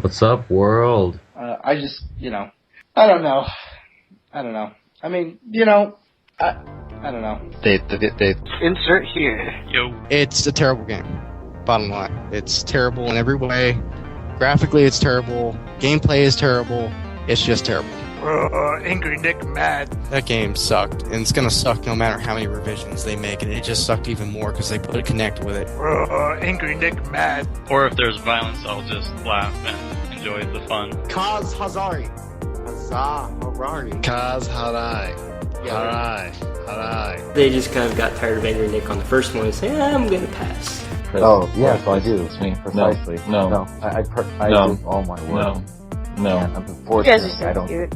What's up, world? I just, I don't know. I mean, I don't know. They Insert here. Yo. It's a terrible game. Bottom line, it's terrible in every way. Graphically, it's terrible. Gameplay is terrible. It's just terrible. Angry Nick mad. That game sucked, and it's gonna suck no matter how many revisions they make, and it just sucked even more because they put a Kinect with it. Angry Nick mad. Or if there's violence, I'll just laugh and enjoy the fun. Kaz Hazari. Kaz Harai. They just kind of got tired of Angry Nick on the first one and say, I'm going to pass. Oh, yeah, so I do. Precisely. No. I No. do all my work. No. And You guys are unfortunately, so I don't. cute.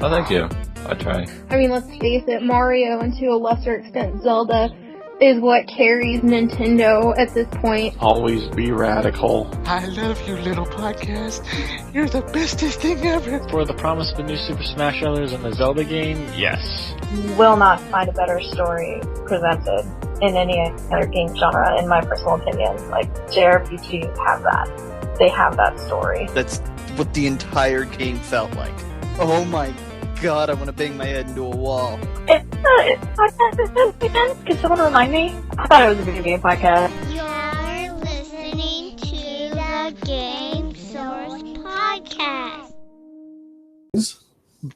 Oh, thank you. I try. I mean, let's face it, Mario and to a lesser extent Zelda is what carries Nintendo at this point. Always be radical. I love you, little podcast. You're the bestest thing ever. For the promise of a new Super Smash Bros. And the Zelda game, yes. You will not find a better story presented in any other game genre, in my personal opinion. Like, JRPGs have that. They have that story. That's what the entire game felt like. Oh my god, I want to bang my head into a wall. It's a podcast again? Can someone remind me? I thought it was a video game podcast. You're listening to the Game Source Podcast.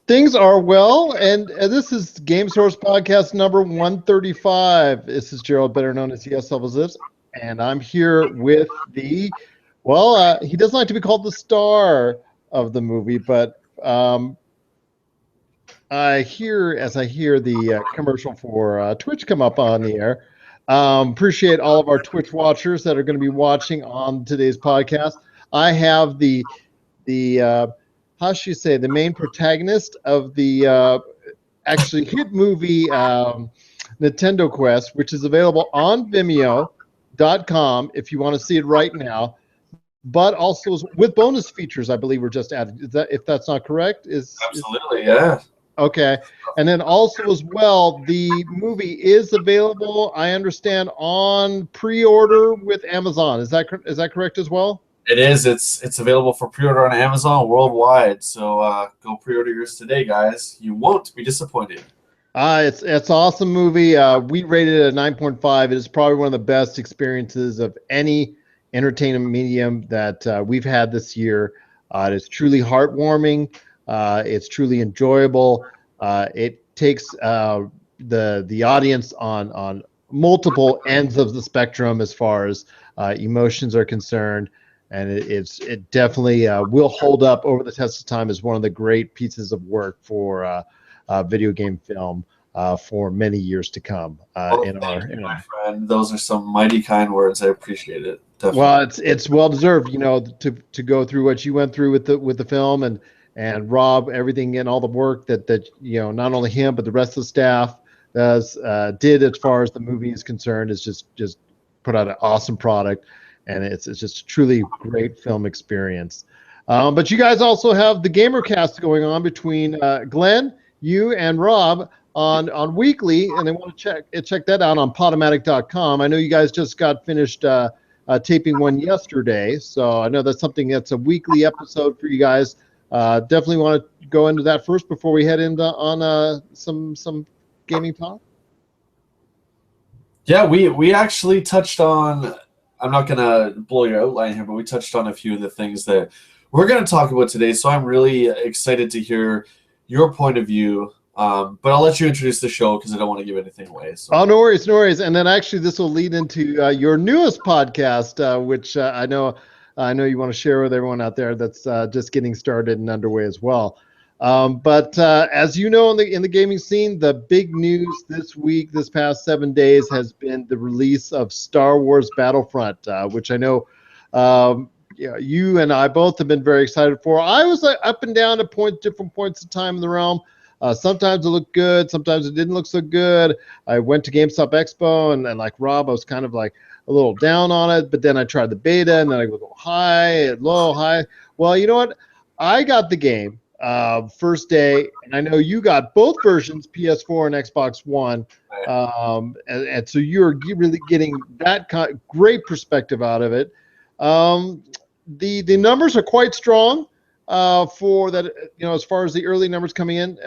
Things are well, and this is Game Source Podcast number 135. This is Gerald, better known as Yes Levels This, and I'm here with he doesn't like to be called the star of the movie, but I hear the commercial for Twitch come up on the air. Appreciate all of our Twitch watchers that are going to be watching on today's podcast. I have the how should you say, the main protagonist of the actually hit movie Nintendo Quest, which is available on Vimeo.com if you want to see it right now, but also with bonus features, I believe, were just added. Is that, if that's not correct? Absolutely, yeah. Okay. And then also as well, the movie is available, I understand, on pre-order with Amazon. Is that correct as well? It is. It's available for pre-order on Amazon worldwide. So go pre-order yours today, guys. You won't be disappointed. It's an awesome movie. We rated it a 9.5. It is probably one of the best experiences of any entertainment medium that we've had this year. It is truly heartwarming. It's truly enjoyable. It takes the audience on multiple ends of the spectrum as far as emotions are concerned, and it definitely will hold up over the test of time as one of the great pieces of work for video game film for many years to come. My friend, those are some mighty kind words. I appreciate it. Definitely. Well, it's well deserved, to go through what you went through with the film, and Rob, everything and all the work that not only him but the rest of the staff did as far as the movie is concerned, is just put out an awesome product, and it's just a truly great film experience. But you guys also have the Gamercast going on between Glenn, you, and Rob on weekly, and they want to check that out on Podomatic.com. I know you guys just got finished taping one yesterday, so I know that's something that's a weekly episode for you guys. Definitely want to go into that first before we head into on some gaming talk. Yeah, we actually touched on. I'm not gonna blow your outline here, but we touched on a few of the things that we're gonna talk about today. So I'm really excited to hear your point of view. But I'll let you introduce the show because I don't want to give anything away. So. Oh, no worries. And then actually, this will lead into your newest podcast, which I know you want to share with everyone out there. That's just getting started and underway as well. But as you know, in the gaming scene, the big news this past 7 days, has been the release of Star Wars Battlefront, which I know you and I both have been very excited for. I was up and down at different points of time in the realm. Sometimes it looked good, sometimes it didn't look so good. I went to GameStop Expo, and like Rob, I was kind of like a little down on it, but then I tried the beta, and then I go high, low, high. Well, you know what? I got the game first day, and I know you got both versions, PS4 and Xbox One, and so you're really getting that great perspective out of it. the numbers are quite strong for that. As far as the early numbers coming in,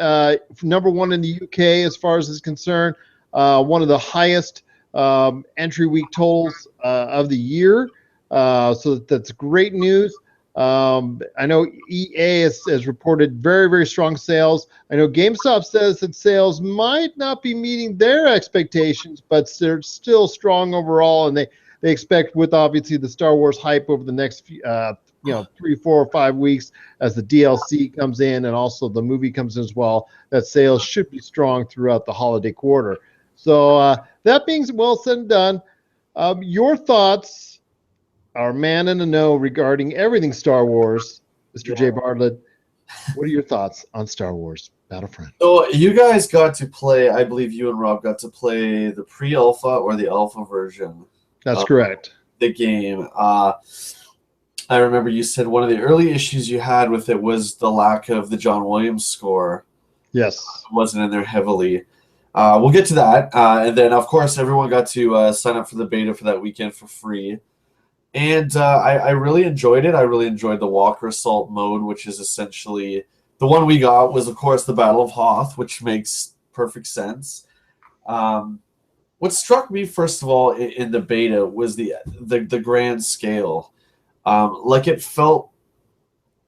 number one in the UK as far as is concerned, one of the highest entry week totals of the year. So that's great news. I know EA has reported very, very strong sales. I know GameStop says that sales might not be meeting their expectations, but they're still strong overall, and they expect, with obviously the Star Wars hype over the next 3, 4, or 5 weeks as the DLC comes in and also the movie comes in as well, that sales should be strong throughout the holiday quarter. So that being well said and done, your thoughts, our man in the know regarding everything Star Wars, Mr. Jay Bartlett, what are your thoughts on Star Wars Battlefront? So you guys got to play, I believe you and Rob got to play the pre-alpha or the alpha version. That's correct. The game. I remember you said one of the early issues you had with it was the lack of the John Williams score. Yes. It wasn't in there heavily. We'll get to that. And then, of course, everyone got to sign up for the beta for that weekend for free. And I really enjoyed it. I really enjoyed the Walker Assault mode, which is essentially the one we got was, of course, the Battle of Hoth, which makes perfect sense. What struck me, first of all, in the beta was the grand scale. Like it felt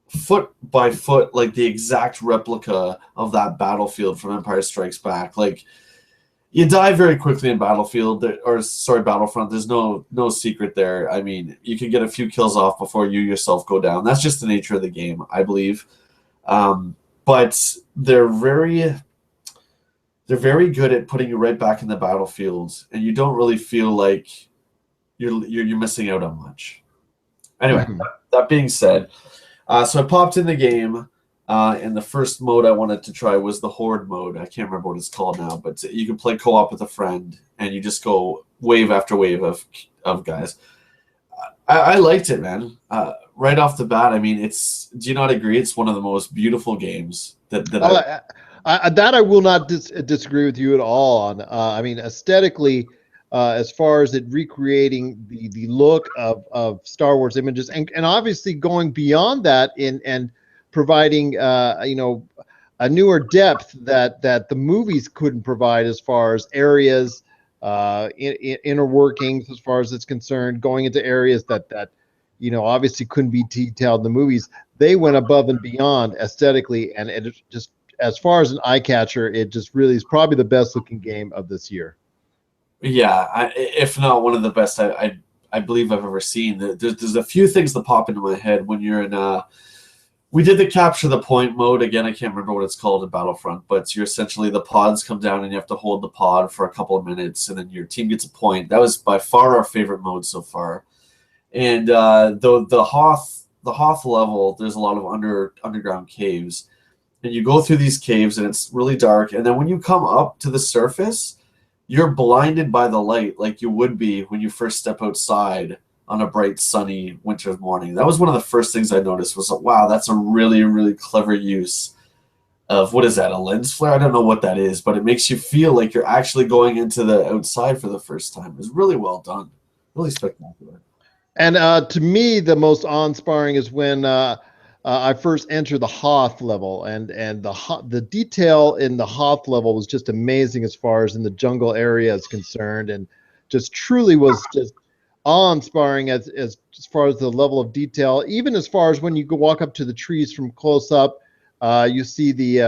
foot by foot like the exact replica of that battlefield from Empire Strikes Back. Like, you die very quickly in Battlefront. There's no secret there. I mean, you can get a few kills off before you yourself go down. That's just the nature of the game, I believe. But they're very good at putting you right back in the battlefield, and you don't really feel like you're missing out on much. Anyway, that being said, so I popped in the game, and the first mode I wanted to try was the Horde mode. I can't remember what it's called now, but you can play co-op with a friend, and you just go wave after wave of guys. I liked it, man. Right off the bat, I mean, do you not agree? It's one of the most beautiful games that I will not disagree with you at all on. I mean, aesthetically, as far as it recreating the look of Star Wars images, and obviously going beyond that and providing a newer depth that the movies couldn't provide as far as areas, inner workings as far as it's concerned, going into areas that obviously couldn't be detailed in the movies. They went above and beyond aesthetically, and it just, as far as an eye catcher, it just really is probably the best looking game of this year. Yeah, if not one of the best I believe I've ever seen. There's a few things that pop into my head when you're in. We did the capture the point mode again. I can't remember what it's called in Battlefront, but you're essentially the pods come down and you have to hold the pod for a couple of minutes, and then your team gets a point. That was by far our favorite mode so far. And the Hoth level, there's a lot of underground caves, and you go through these caves and it's really dark. And then when you come up to the surface, you're blinded by the light like you would be when you first step outside on a bright, sunny winter's morning. That was one of the first things I noticed was, wow, that's a really, really clever use of, what is that, a lens flare? I don't know what that is, but it makes you feel like you're actually going into the outside for the first time. It was really well done. Really spectacular. And to me, the most awe-inspiring is when I first entered the Hoth level, and the detail in the Hoth level was just amazing as far as in the jungle area is concerned, and just truly was just awe-inspiring as far as the level of detail. Even as far as when you go walk up to the trees from close up, you see the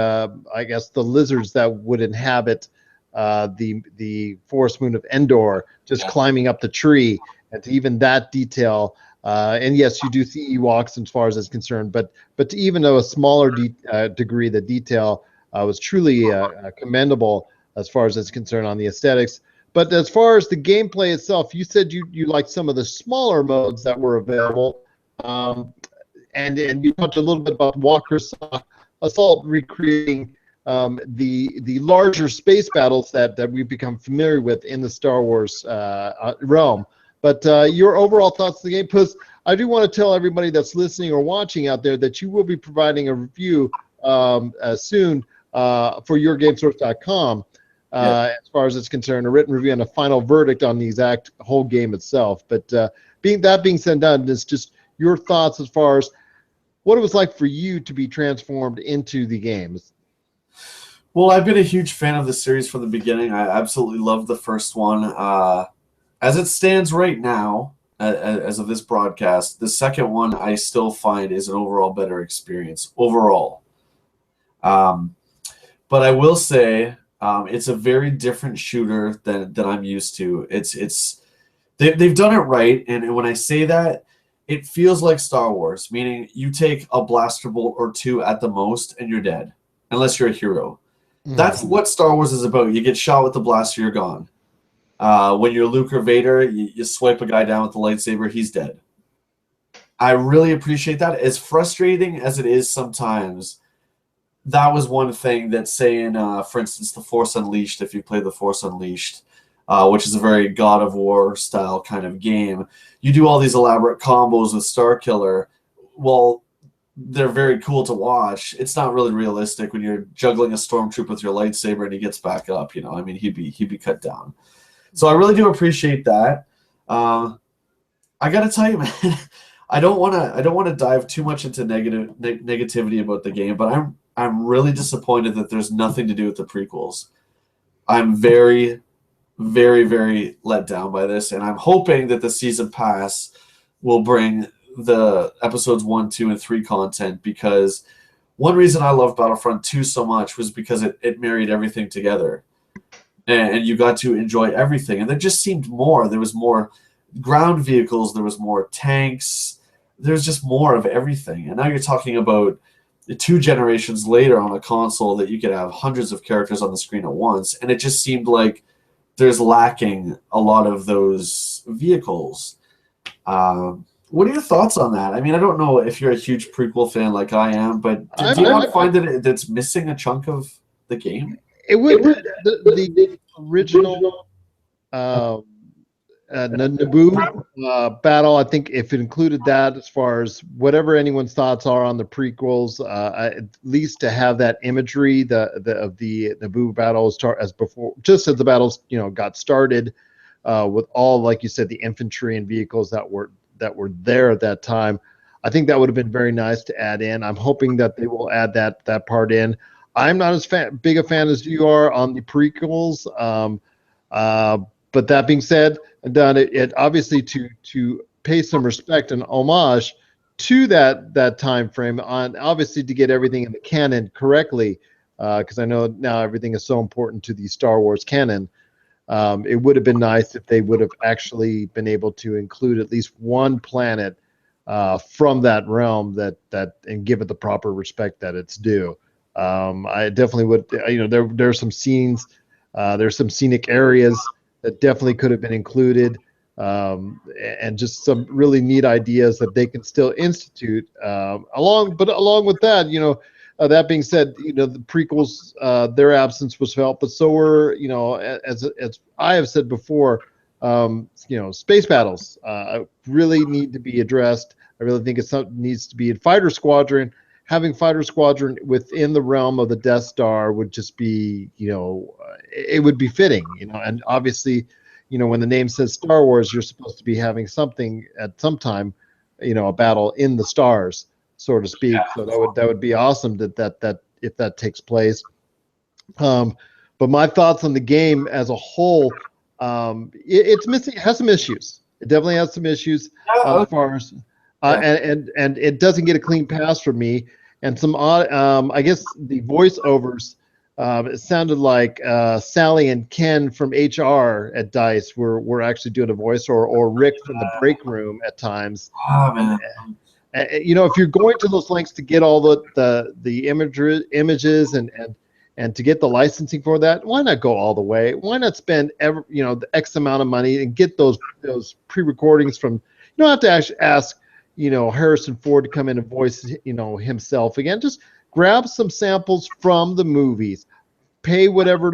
I guess the lizards that would inhabit the forest moon of Endor just climbing up the tree, and to even that detail. And yes, you do see Ewoks as far as it's concerned, but to even a smaller degree, the detail was truly commendable as far as it's concerned on the aesthetics. But as far as the gameplay itself, you said you liked some of the smaller modes that were available, and you talked a little bit about Walker's Assault recreating the larger space battles that we've become familiar with in the Star Wars realm. But your overall thoughts on the game, because I do want to tell everybody that's listening or watching out there that you will be providing a review soon for yourgamesource.com as far as it's concerned, a written review and a final verdict on the exact whole game itself. But being said and done, it's just your thoughts as far as what it was like for you to be transformed into the games. Well, I've been a huge fan of the series from the beginning. I absolutely loved the first one. As it stands right now, as of this broadcast, the second one I still find is an overall better experience overall. But I will say it's a very different shooter than I'm used to. They've done it right, and when I say that, it feels like Star Wars, meaning you take a blaster bolt or two at the most, and you're dead, unless you're a hero. That's what Star Wars is about. You get shot with the blaster, you're gone. When you're Luke or Vader, you swipe a guy down with the lightsaber, he's dead. I really appreciate that. As frustrating as it is sometimes, that was one thing that, say in, for instance, The Force Unleashed, if you play The Force Unleashed, which is a very God of War style kind of game, you do all these elaborate combos with Starkiller. Well, they're very cool to watch. It's not really realistic when you're juggling a stormtrooper with your lightsaber and he gets back up. I mean, he'd be cut down. So I really do appreciate that. I gotta tell you, man, I don't want to dive too much into negativity about the game, but I'm really disappointed that there's nothing to do with the prequels. I'm very, very, very let down by this, and I'm hoping that the season pass will bring the episodes 1, 2, and 3 content, because one reason I love Battlefront 2 so much was because it married everything together, and you got to enjoy everything. And there just seemed more. There was more ground vehicles. There was more tanks. There's just more of everything. And now you're talking about 2 generations later on a console that you could have hundreds of characters on the screen at once, and it just seemed like there's lacking a lot of those vehicles. What are your thoughts on that? I mean, I don't know if you're a huge prequel fan like I am, but do you not find that that's missing a chunk of the game? It would the original Naboo battle. I think if it included that, as far as whatever anyone's thoughts are on the prequels, at least to have that imagery, of the Naboo battle as before, just as the battles got started, with all, like you said, the infantry and vehicles that were there at that time. I think that would have been very nice to add in. I'm hoping that they will add that part in. I'm not as big a fan as you are on the prequels, but that being said, done it obviously to pay some respect and homage to that time frame, on obviously to get everything in the canon correctly, because I know now everything is so important to the Star Wars canon. It would have been nice if they would have actually been able to include at least one planet from that realm that and give it the proper respect that it's due. I definitely would. There's some scenes, there's some scenic areas that definitely could have been included, and just some really neat ideas that they can still institute. Along with that, that being said, the prequels, their absence was felt, but so were, as I have said before, space battles really need to be addressed. I really think needs to be in Fighter Squadron. Having Fighter Squadron within the realm of the Death Star would just be, it would be fitting, and obviously, when the name says Star Wars, you're supposed to be having something at some time, a battle in the stars, so to speak. Yeah. So that would be awesome that if that takes place. But my thoughts on the game as a whole, it's missing. It has some issues. It definitely has some issues as far as. And it doesn't get a clean pass from me. And some odd, I guess the voiceovers, it sounded like Sally and Ken from HR at DICE were actually doing a voice, or Rick from the break room at times. Oh, man. If you're going to those lengths to get all the images and to get the licensing for that, why not go all the way? Why not spend the X amount of money and get those pre-recordings from? You don't have to actually ask Harrison Ford to come in and voice, himself again. Just grab some samples from the movies, pay whatever,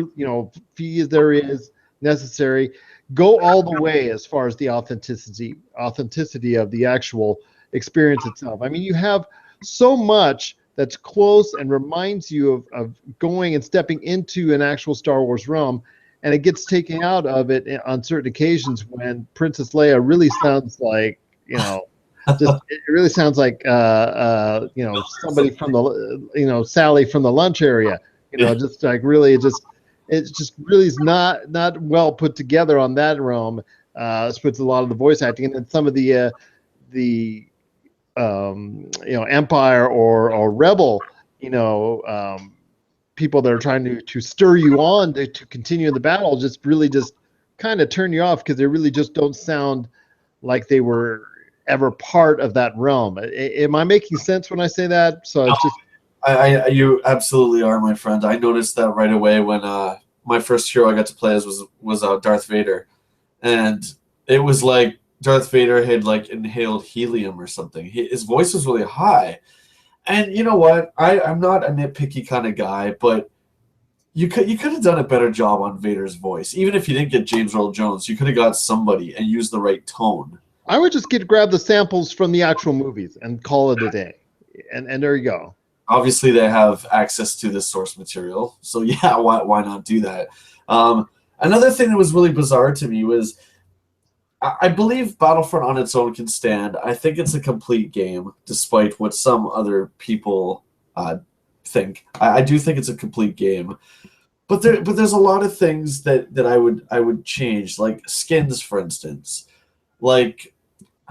fees there is necessary, go all the way as far as the authenticity of the actual experience itself. I mean, you have so much that's close and reminds you of going and stepping into an actual Star Wars realm, and it gets taken out of it on certain occasions when Princess Leia really sounds like, it really sounds like somebody from the Sally from the lunch area. Just like really it's just really is not well put together on that realm. With a lot of the voice acting, and then some of the Empire or Rebel, people that are trying to stir you on to continue in the battle just really just kind of turn you off because they really just don't sound like they were ever part of that realm. Am I making sense when I say that? So it's just you absolutely are, my friend. I noticed that right away when my first hero I got to play as was Darth Vader, and it was like Darth Vader had like inhaled helium or something. His voice was really high, and you know what? I'm not a nitpicky kind of guy, but you could have done a better job on Vader's voice. Even if you didn't get James Earl Jones, you could have got somebody and used the right tone. I would just grab the samples from the actual movies and call it a day, and there you go. Obviously, they have access to the source material, so yeah, why not do that? Another thing that was really bizarre to me was I believe Battlefront on its own can stand. I think it's a complete game, despite what some other people think. I do think it's a complete game, but there's a lot of things that I would change, like skins, for instance, like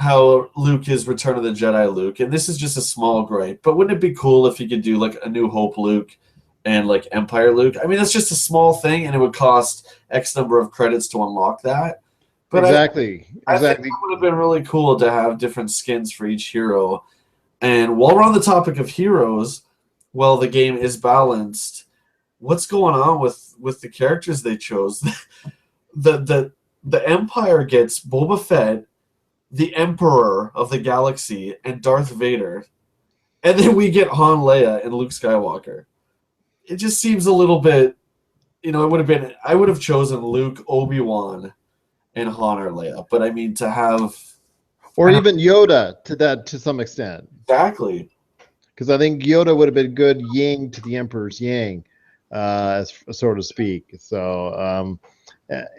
how Luke is Return of the Jedi Luke, and this is just a small gripe, but wouldn't it be cool if you could do like a New Hope Luke and like Empire Luke? I mean, that's just a small thing, and it would cost X number of credits to unlock that. But exactly. I think it would have been really cool to have different skins for each hero. And while we're on the topic of heroes, well, the game is balanced. What's going on with the characters they chose? the Empire gets Boba Fett, the Emperor of the Galaxy, and Darth Vader, and then we get Han, Leia, and Luke Skywalker. It just seems a little bit, I would have chosen Luke, Obi-Wan, and Han or Leia, but I mean to have, or even Yoda to some extent. Exactly. Because I think Yoda would have been good Yang to the Emperor's Yang, so to speak. So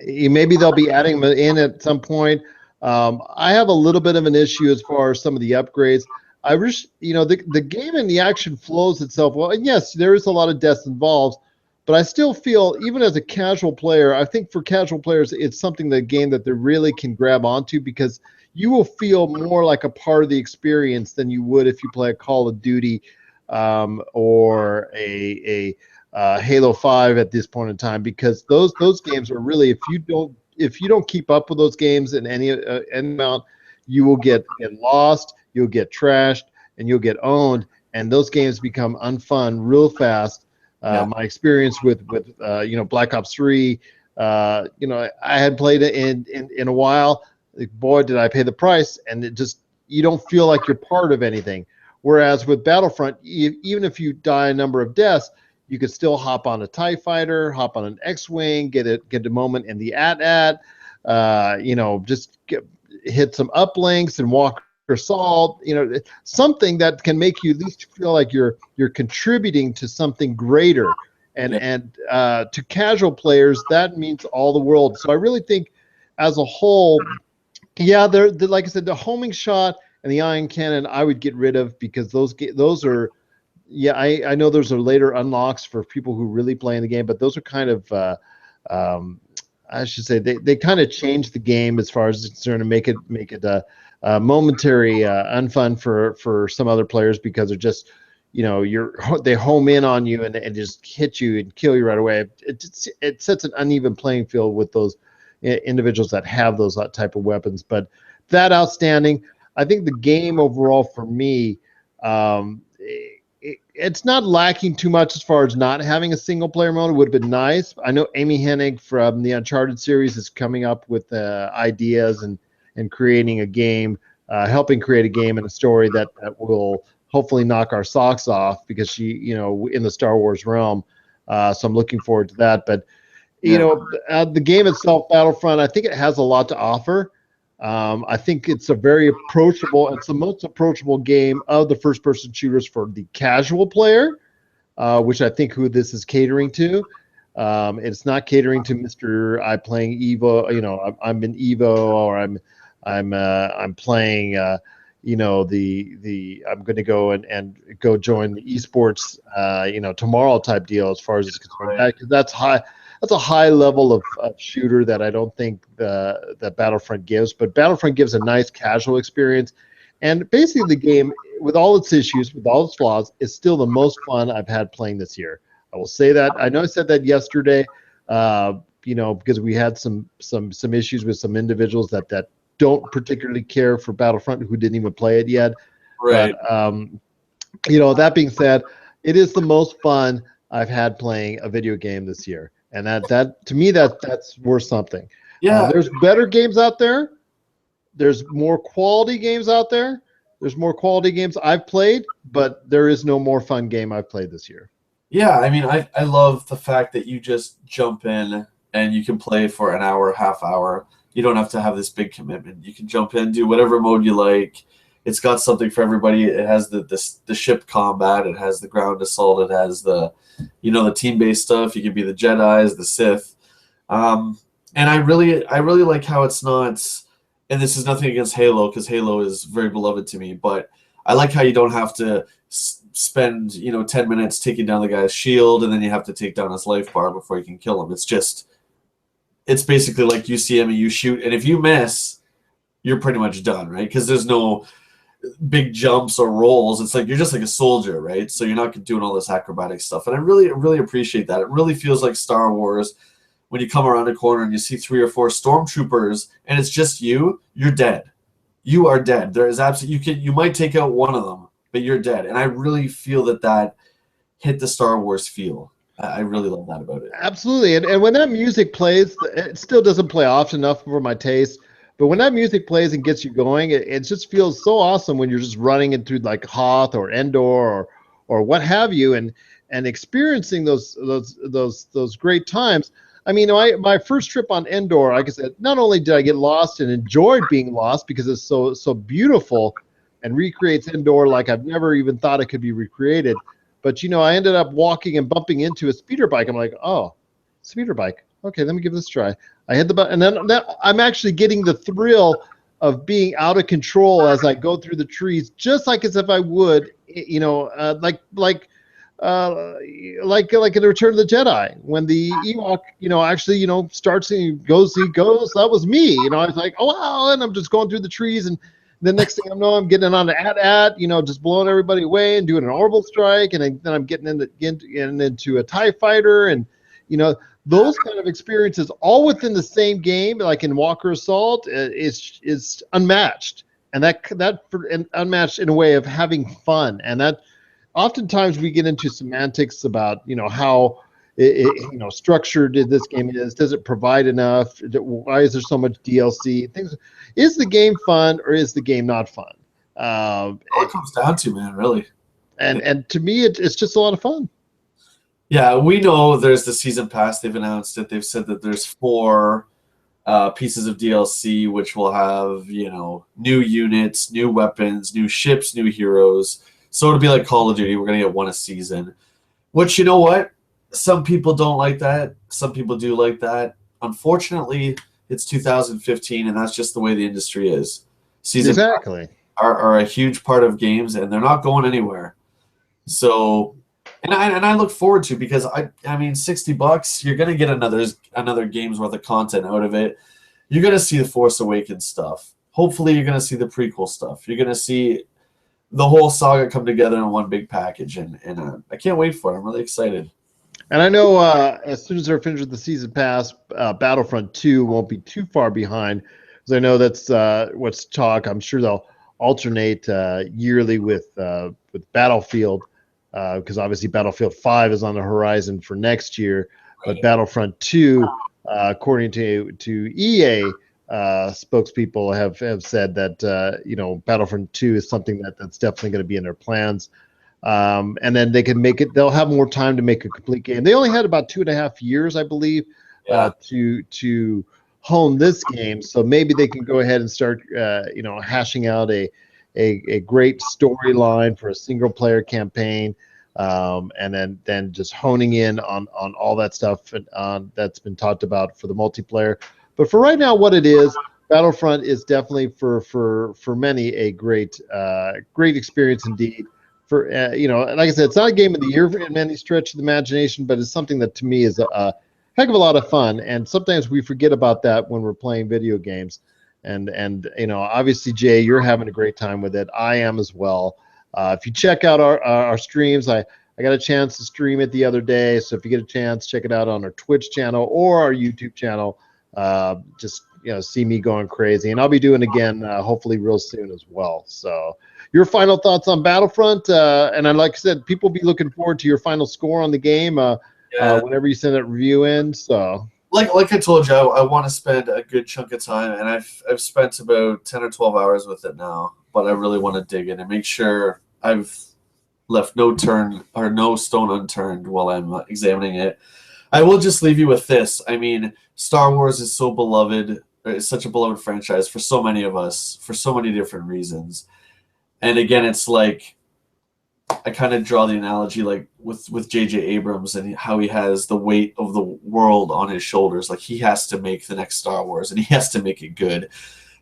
maybe they'll be adding them in at some point. I have a little bit of an issue as far as some of the upgrades. I wish, the game and the action flows itself well. And yes, there is a lot of deaths involved, but I still feel, even as a casual player, I think for casual players, it's something, the game that they really can grab onto, because you will feel more like a part of the experience than you would if you play a Call of Duty or a Halo 5 at this point in time, because those games are really, if you don't keep up with those games in any amount, you will get lost, you'll get trashed, and you'll get owned, and those games become unfun real fast. My experience with Black Ops 3, I had played it in a while. Boy, did I pay the price, and it just, you don't feel like you're part of anything. Whereas with Battlefront, even if you die a number of deaths, you could still hop on a TIE fighter, hop on an X-wing, get a moment in the AT-AT, hit some uplinks and walk or salt, something that can make you at least feel like you're contributing to something greater. And to casual players, that means all the world. So I really think, as a whole, they're like I said, the homing shot and the ion cannon I would get rid of, because those are, I know those are later unlocks for people who really play in the game, but those are kind of I should say they kind of change the game as far as it's concerned, and make it a momentary unfun for some other players, because they're just, they home in on you and just hit you and kill you right away. It sets an uneven playing field with those individuals that have those type of weapons. But that outstanding, I think the game overall for me, it's not lacking too much as far as not having a single player mode. It would have been nice. I know Amy Hennig from the Uncharted series is coming up with ideas and creating a game, helping create a game and a story that will hopefully knock our socks off, because she, in the Star Wars realm. So I'm looking forward to that. But the game itself, Battlefront, I think it has a lot to offer. I think it's a very approachable, it's the most approachable game of the first-person shooters for the casual player, which I think who this is catering to. It's not catering to Mr. I'm playing Evo, I'm in Evo, or I'm playing, the I'm going to go and go join the esports tomorrow type deal as far as it's concerned. Right. That's high. That's a high level of shooter that I don't think that Battlefront gives. But Battlefront gives a nice casual experience, and basically the game, with all its issues, with all its flaws, is still the most fun I've had playing this year. I will say that. I know I said that yesterday, because we had some issues with some individuals that don't particularly care for Battlefront who didn't even play it yet. Right. But that being said, it is the most fun I've had playing a video game this year, and that to me that's worth something. Yeah. There's better games out there. There's more quality games out there. There's more quality games I've played, but there is no more fun game I've played this year. Yeah, I mean, I love the fact that you just jump in and you can play for an hour, half hour. You don't have to have this big commitment. You can jump in, do whatever mode you like. It's got something for everybody. It has the ship combat. It has the ground assault. It has the team-based stuff. You can be the Jedis, the Sith. And I really like how it's not, and this is nothing against Halo, because Halo is very beloved to me, but I like how you don't have to spend 10 minutes taking down the guy's shield, and then you have to take down his life bar before you can kill him. It's basically like you see him and you shoot, and if you miss, you're pretty much done, right? Because there's no big jumps or rolls. It's like you're just like a soldier, right? So you're not doing all this acrobatic stuff, and I really appreciate that. It really feels like Star Wars when you come around a corner and you see 3 or 4 stormtroopers, and it's just you're dead. You are dead. There is absolutely you might take out one of them, but you're dead. And I really feel that hit the Star Wars feel. I really love that about it. Absolutely. And when that music plays, it still doesn't play often enough for my taste. But when that music plays and gets you going, it just feels so awesome when you're just running into like Hoth or Endor or what have you, and experiencing those great times. I mean, my first trip on Endor, like I said, not only did I get lost and enjoyed being lost because it's so beautiful and recreates Endor like I've never even thought it could be recreated, but I ended up walking and bumping into a speeder bike. I'm like, oh, speeder bike. Okay, let me give this a try. I hit the button, and then I'm actually getting the thrill of being out of control as I go through the trees, just like as if I would, like in the Return of the Jedi, when the Ewok, actually, starts and he goes. That was me. I was like, oh wow, and I'm just going through the trees, and the next thing I know, I'm getting on the AT-AT, just blowing everybody away and doing an orbital strike, and then I'm getting into a TIE fighter, and those kind of experiences, all within the same game, like in Walker Assault, is unmatched, and unmatched in a way of having fun, and that. Oftentimes we get into semantics about how structured this game is. Does it provide enough? Why is there so much DLC? Things. Is the game fun or is the game not fun? It comes down to, man, really. And to me, it's just a lot of fun. Yeah, we know there's the season pass. They've announced it. They've said that there's 4 pieces of DLC, which will have new units, new weapons, new ships, new heroes. So it'll be like Call of Duty. We're going to get 1 a season. Which, you know what? Some people don't like that. Some people do like that. Unfortunately, it's 2015, and that's just the way the industry is. Seasons are a huge part of games, and they're not going anywhere. So, and I look forward to, because I mean, $60, you're going to get another game's worth of content out of it. You're going to see the Force Awakens stuff. Hopefully, you're going to see the prequel stuff. You're going to see the whole saga come together in one big package, and I can't wait for it. I'm really excited. And I know as soon as they're finished with the season pass, Battlefront 2 won't be too far behind, because I know that's what's talk. I'm sure they'll alternate yearly with Battlefield, because obviously Battlefield 5 is on the horizon for next year, but Battlefront 2, according to EA. Spokespeople have said that Battlefront 2 is something that's definitely going to be in their plans, and then they can make it. They'll have more time to make a complete game. They only had about 2.5 years, I believe, to hone this game. So maybe they can go ahead and start, hashing out a great storyline for a single player campaign, and then just honing in on all that stuff that's been talked about for the multiplayer. But for right now, what it is, Battlefront is definitely for many a great experience indeed. For like I said, it's not a game of the year in any stretch of the imagination, but it's something that to me is a heck of a lot of fun. And sometimes we forget about that when we're playing video games. And obviously, Jay, you're having a great time with it. I am as well. If you check out our streams, I got a chance to stream it the other day. So if you get a chance, check it out on our Twitch channel or our YouTube channel. Just see me going crazy, and I'll be doing it again hopefully real soon as well. So your final thoughts on Battlefront, and like I said, people be looking forward to your final score on the game whenever you send that review in. So like I told you, I want to spend a good chunk of time, and I've spent about 10 or 12 hours with it now, but I really want to dig in and make sure I've left no stone unturned while I'm examining it. I will just leave you with this. I mean, Star Wars is so beloved. It's such a beloved franchise for so many of us for so many different reasons. And again, it's like I kind of draw the analogy like with J.J. Abrams and how he has the weight of the world on his shoulders. Like he has to make the next Star Wars and he has to make it good.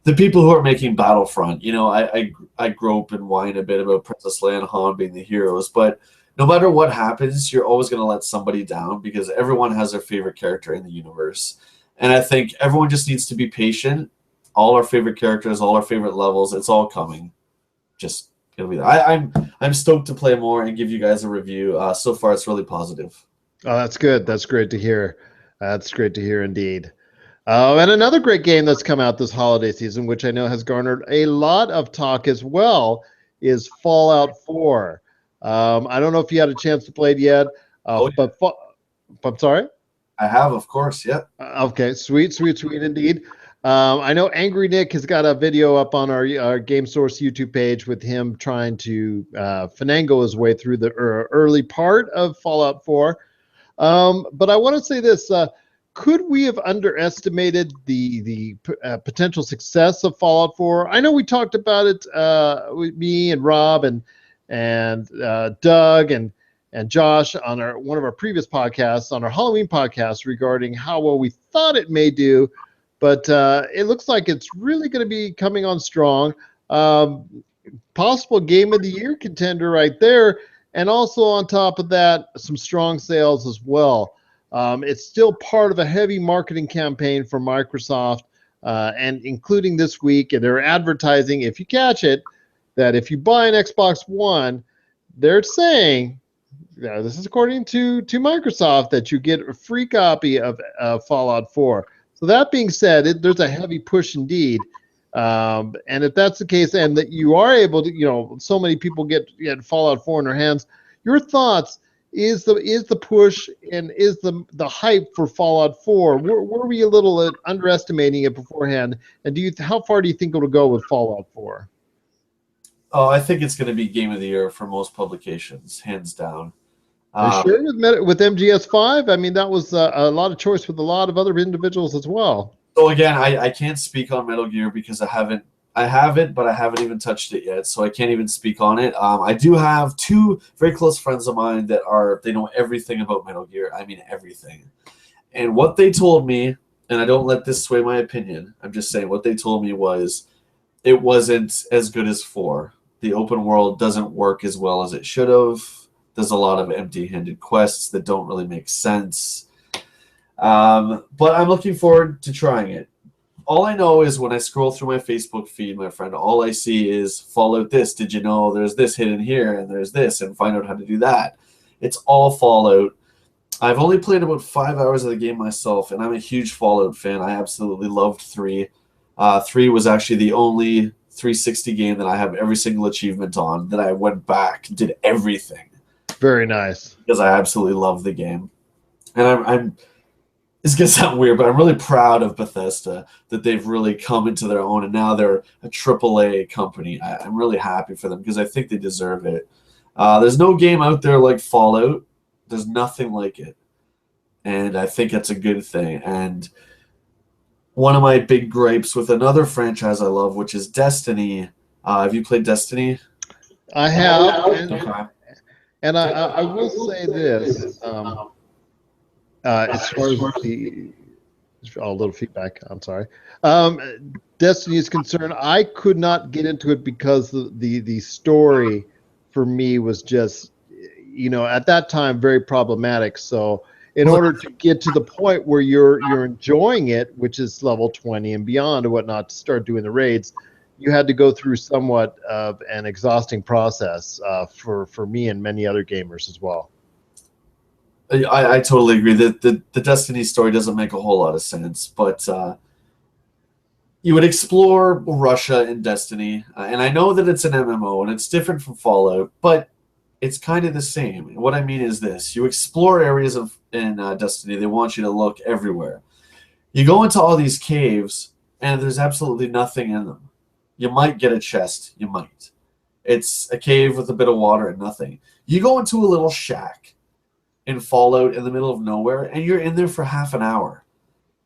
The people who are making Battlefront, I grope and whine a bit about Princess Leia and Han being the heroes, but no matter what happens, you're always going to let somebody down because everyone has their favorite character in the universe. And I think everyone just needs to be patient. All our favorite characters, all our favorite levels, it's all coming. Just it'll be there. I'm stoked to play more and give you guys a review. So far, it's really positive. Oh, that's good. That's great to hear. That's great to hear indeed. And another great game that's come out this holiday season, which I know has garnered a lot of talk as well, is Fallout 4. I don't know if you had a chance to play it yet, but I'm sorry? I have, of course, yeah. Okay, sweet indeed. I know Angry Nick has got a video up on our Game Source YouTube page with him trying to finagle his way through the early part of Fallout 4. But I want to say this. Could we have underestimated the potential success of Fallout 4? I know we talked about it with me and Rob and Doug and Josh on one of our previous podcasts, on our Halloween podcast, regarding how well we thought it may do, but it looks like it's really going to be coming on strong. Possible Game of the Year contender right there, and also on top of that, some strong sales as well. It's still part of a heavy marketing campaign for Microsoft, and including this week, and they're advertising, if you catch it, that if you buy an Xbox One, they're saying, this is according to Microsoft, that you get a free copy of Fallout 4. So that being said, there's a heavy push indeed. And if that's the case, and that you are able to, so many people get Fallout 4 in their hands, your thoughts, is the push and is the hype for Fallout 4? Were we a little underestimating it beforehand? And how far do you think it'll go with Fallout 4? Oh, I think it's going to be Game of the Year for most publications, hands down. Sure with MGS5? I mean, that was a lot of choice with a lot of other individuals as well. So again, I can't speak on Metal Gear because I have it, but I haven't even touched it yet, so I can't even speak on it. I do have two very close friends of mine they know everything about Metal Gear. I mean, everything. And what they told me, and I don't let this sway my opinion, I'm just saying what they told me was it wasn't as good as 4. The open world doesn't work as well as it should have. There's a lot of empty-handed quests that don't really make sense. But I'm looking forward to trying it. All I know is when I scroll through my Facebook feed, my friend, all I see is Fallout this. Did you know there's this hidden here and there's this, and find out how to do that. It's all Fallout. I've only played about 5 hours of the game myself, and I'm a huge Fallout fan. I absolutely loved 3. 3 was actually the only 360 game that I have every single achievement on, that I went back and did everything. Very nice. Because I absolutely love the game. And it's going to sound weird, but I'm really proud of Bethesda that they've really come into their own, and now they're a AAA company. I'm really happy for them because I think they deserve it. There's no game out there like Fallout. There's nothing like it. And I think that's a good thing. And one of my big gripes with another franchise I love, which is Destiny. Have you played Destiny? I have. Okay. And I will say this, as a little feedback. I'm sorry. Destiny is concerned. I could not get into it because the story for me was just, at that time very problematic. So in order to get to the point where you're enjoying it, which is level 20 and beyond and whatnot, to start doing the raids, you had to go through somewhat of an exhausting process for me and many other gamers as well. I totally agree that the Destiny story doesn't make a whole lot of sense, but you would explore Russia in Destiny, and I know that it's an MMO and it's different from Fallout, but it's kind of the same. What I mean is this: you explore areas in Destiny. They want you to look everywhere. You go into all these caves, and there's absolutely nothing in them. You might get a chest. You might. It's a cave with a bit of water and nothing. You go into a little shack in Fallout in the middle of nowhere, and you're in there for half an hour.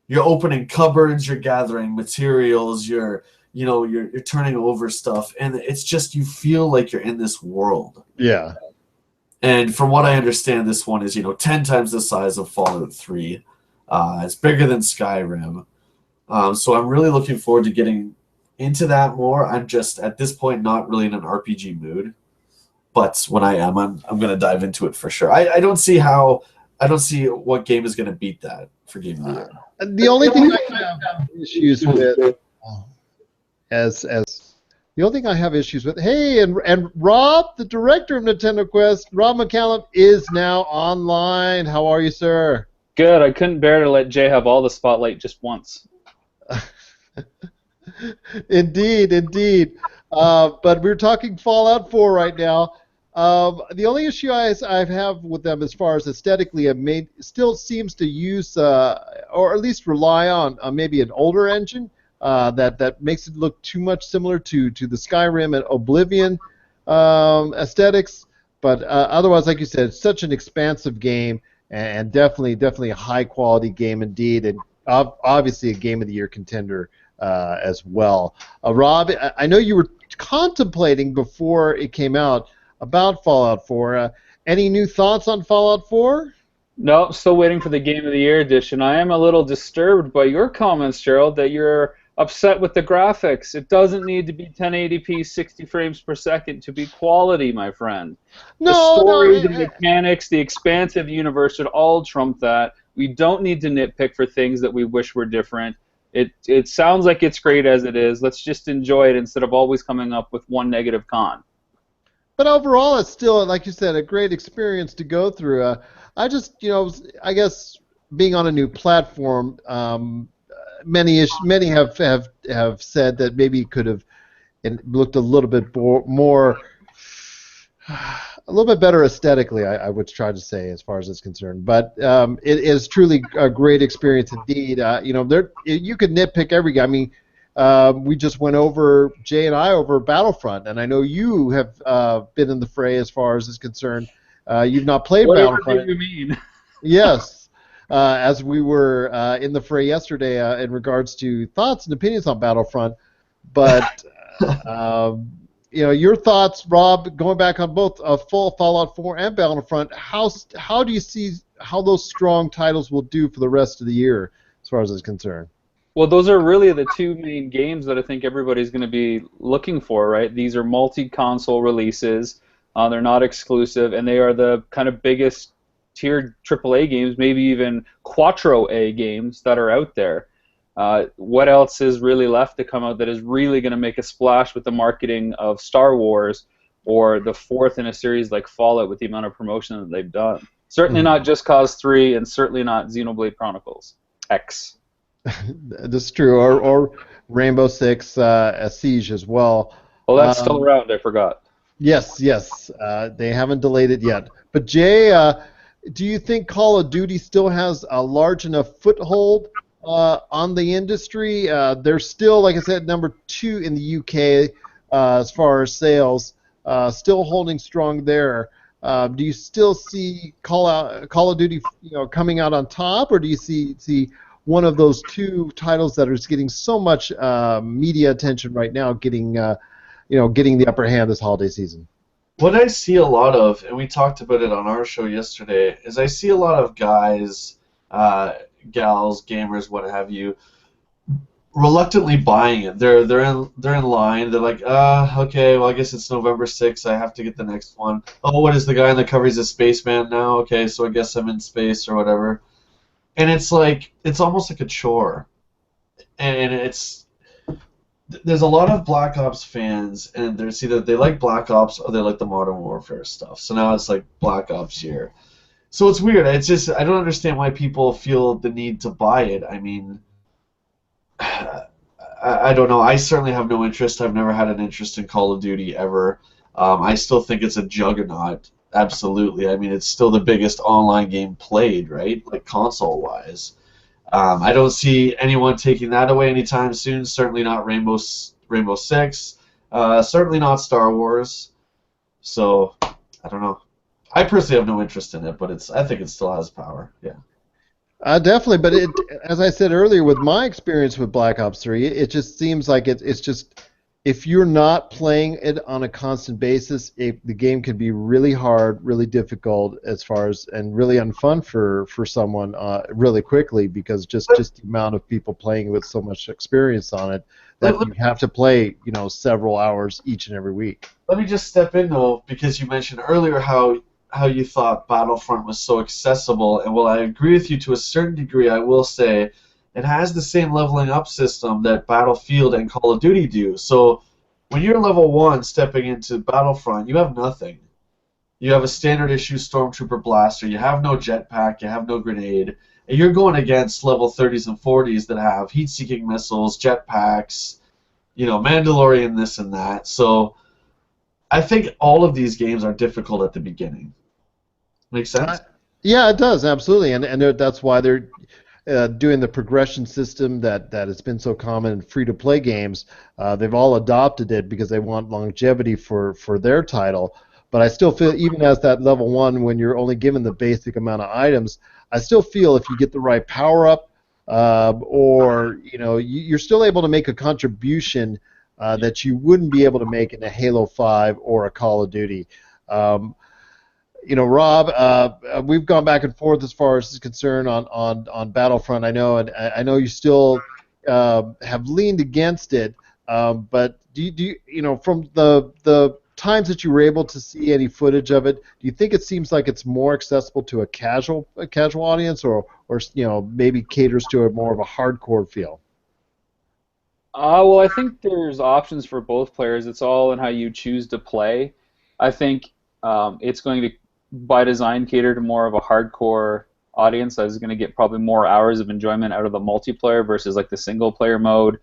You're opening cupboards, you're gathering materials, you're turning over stuff, and it's just, you feel like you're in this world. Yeah. And from what I understand, this one is 10 times the size of Fallout 3. It's bigger than Skyrim. So I'm really looking forward to getting into that more. I'm just at this point not really in an RPG mood. But when I am, I'm going to dive into it for sure. I don't see what game is going to beat that for Game of the Year. The only thing I have issues with, the only thing I have issues with, and Rob, the director of Nintendo Quest, Rob McCallum, is now online. How are you, sir? Good. I couldn't bear to let Jay have all the spotlight just once. Indeed. But we're talking Fallout 4 right now. The only issue I have with them, as far as aesthetically, still seems to use, or at least rely on maybe an older engine that makes it look too much similar to the Skyrim and Oblivion aesthetics. But otherwise, like you said, it's such an expansive game, and definitely a high quality game indeed, and obviously a Game of the Year contender as well. Rob, I know you were contemplating before it came out about Fallout 4. Any new thoughts on Fallout 4? No, still waiting for the Game of the Year edition. I am a little disturbed by your comments, Gerald, that you're upset with the graphics. It doesn't need to be 1080p, 60 frames per second to be quality, my friend. The story, the mechanics, the expansive universe should all trump that. We don't need to nitpick for things that we wish were different. It sounds like it's great as it is. Let's just enjoy it instead of always coming up with one negative con. But overall, it's still, like you said, a great experience to go through. I just, I guess being on a new platform, many have said that maybe it could have looked a little bit more, a little bit better aesthetically, I would try to say, as far as it's concerned. But it is truly a great experience indeed. You could nitpick every game. I mean, we just went over, Jay and I, over Battlefront, and I know you have been in the fray as far as is concerned. You've not played Battlefront. What do you mean? Yes, as we were in the fray yesterday in regards to thoughts and opinions on Battlefront. But your thoughts, Rob, going back on both full Fallout 4 and Battlefront. How do you see how those strong titles will do for the rest of the year, as far as is concerned? Well, those are really the two main games that I think everybody's going to be looking for, right? These are multi-console releases. They're not exclusive, and they are the kind of biggest tiered AAA games, maybe even Quattro A games that are out there. What else is really left to come out that is really going to make a splash with the marketing of Star Wars or the fourth in a series like Fallout with the amount of promotion that they've done? Certainly not Just Cause 3, and certainly not Xenoblade Chronicles X. That's true, or Rainbow Six Siege as well. Well, that's still around. I forgot. Yes. They haven't delayed it yet. But Jay, do you think Call of Duty still has a large enough foothold on the industry? They're still, like I said, number 2 in the UK as far as sales, still holding strong there. Do you still see Call of Duty, coming out on top, or do you see one of those two titles that are getting so much media attention right now getting the upper hand this holiday season? What I see a lot of, and we talked about it on our show yesterday, is I see a lot of guys gals, gamers, what have you, reluctantly buying it. They're in line. They're like, okay, well I guess it's November 6th. I have to get the next one. Oh, what is the guy on the cover? He's a spaceman now. Okay, so I guess I'm in space or whatever. And it's like it's almost like a chore. And there's a lot of Black Ops fans, and there's either they like Black Ops or they like the Modern Warfare stuff. So now it's like Black Ops here. So it's weird. It's just I don't understand why people feel the need to buy it. I mean, I don't know. I certainly have no interest. I've never had an interest in Call of Duty ever. I still think it's a juggernaut. Absolutely. I mean, it's still the biggest online game played, right? Like console-wise. I don't see anyone taking that away anytime soon. Certainly not Rainbow Six. Certainly not Star Wars. So I don't know. I personally have no interest in it, but I think it still has power. Yeah. Definitely, but as I said earlier, with my experience with Black Ops 3, it just seems like it's just if you're not playing it on a constant basis, the game can be really hard, really difficult and really unfun for someone really quickly because just the amount of people playing with so much experience on it that you have to play several hours each and every week. Let me just step in though, because you mentioned earlier how you thought Battlefront was so accessible, and while I agree with you to a certain degree, I will say it has the same leveling up system that Battlefield and Call of Duty do. So when you're level 1 stepping into Battlefront, you have nothing. You have a standard issue Stormtrooper blaster, you have no jetpack, you have no grenade, and you're going against level 30s and 40s that have heat-seeking missiles, jetpacks, Mandalorian this and that. So I think all of these games are difficult at the beginning. Make sense? Yeah, it does, absolutely, and that's why they're doing the progression system that has been so common in free-to-play games. They've all adopted it because they want longevity for their title. But I still feel, even as that level 1, when you're only given the basic amount of items, I still feel if you get the right power-up, or you're still able to make a contribution that you wouldn't be able to make in a Halo 5 or a Call of Duty. Rob, we've gone back and forth as far as is concerned on Battlefront. I know, and I know you still have leaned against it. But do you from the times that you were able to see any footage of it, do you think it seems like it's more accessible to a casual audience, or maybe caters to more of a hardcore feel? Well, I think there's options for both players. It's all in how you choose to play. I think it's going to, by design, cater to more of a hardcore audience that is going to get probably more hours of enjoyment out of the multiplayer versus like the single-player mode,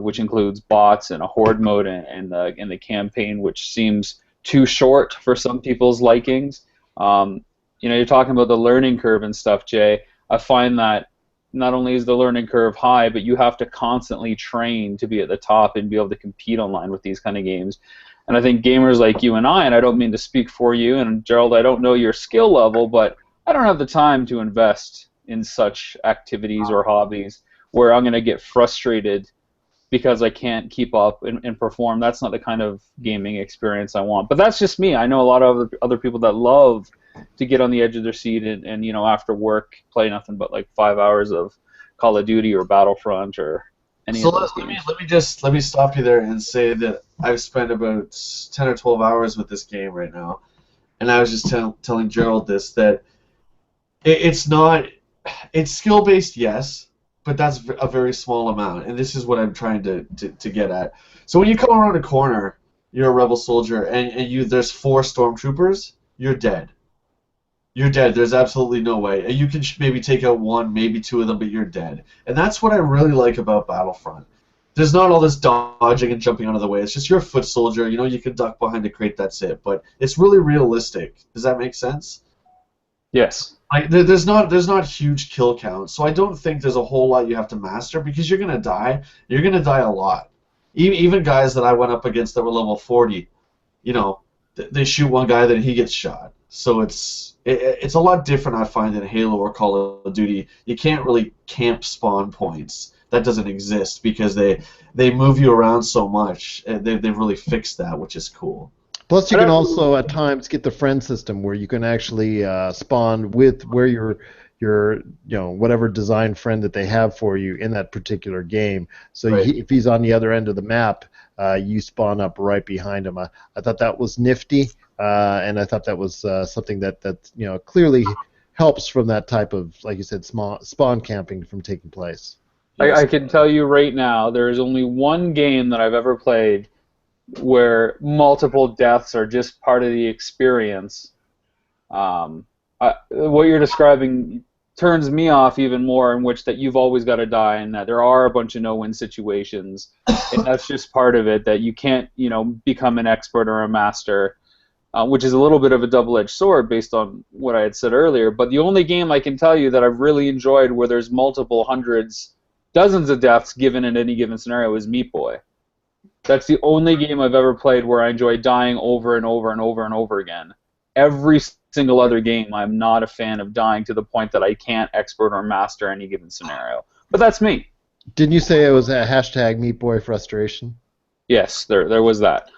which includes bots and a horde mode and the campaign, which seems too short for some people's likings. You're talking about the learning curve and stuff, Jay. I find that not only is the learning curve high, but you have to constantly train to be at the top and be able to compete online with these kind of games. And I think gamers like you and I don't mean to speak for you, and Gerald, I don't know your skill level, but I don't have the time to invest in such activities or hobbies where I'm going to get frustrated because I can't keep up and perform. That's not the kind of gaming experience I want. But that's just me. I know a lot of other people that love to get on the edge of their seat and after work play nothing but like 5 hours of Call of Duty or Battlefront or any of those games. Let me stop you there and say that I've spent about 10 or 12 hours with this game right now, and I was just telling Gerald this, that it's skill based, yes, but that's a very small amount, and this is what I'm trying to get at. So when you come around a corner, you're a rebel soldier, and there's 4 stormtroopers, you're dead. You're dead. There's absolutely no way. You can maybe take out 1, maybe 2 of them, but you're dead. And that's what I really like about Battlefront. There's not all this dodging and jumping out of the way. It's just you're a foot soldier. You can duck behind a crate, that's it. But it's really realistic. Does that make sense? Yes. There's not huge kill count, so I don't think there's a whole lot you have to master because you're going to die. You're going to die a lot. Even guys that I went up against that were level 40, they shoot one guy, then he gets shot. So it's a lot different, I find, in Halo or Call of Duty. You can't really camp spawn points. That doesn't exist because they move you around so much. They've really fixed that, which is cool. Plus, you can also at times get the friend system where you can actually spawn with where your whatever design friend that they have for you in that particular game. So Right. if he's on the other end of the map, you spawn up right behind him. I thought that was nifty, and I thought that was something that clearly helps from that type of, like you said, spawn camping from taking place. I can tell you right now, there is only one game that I've ever played where multiple deaths are just part of the experience. What you're describing turns me off even more, in which that you've always got to die, and that there are a bunch of no-win situations, and that's just part of it, that you can't become an expert or a master, which is a little bit of a double-edged sword based on what I had said earlier. But the only game I can tell you that I've really enjoyed where there's multiple hundreds, dozens of deaths given in any given scenario is Meat Boy. That's the only game I've ever played where I enjoy dying over and over and over and over again. Every single other game, I'm not a fan of dying to the point that I can't expert or master any given scenario. But that's me. Didn't you say it was a hashtag Meat Boy frustration? Yes, there was that.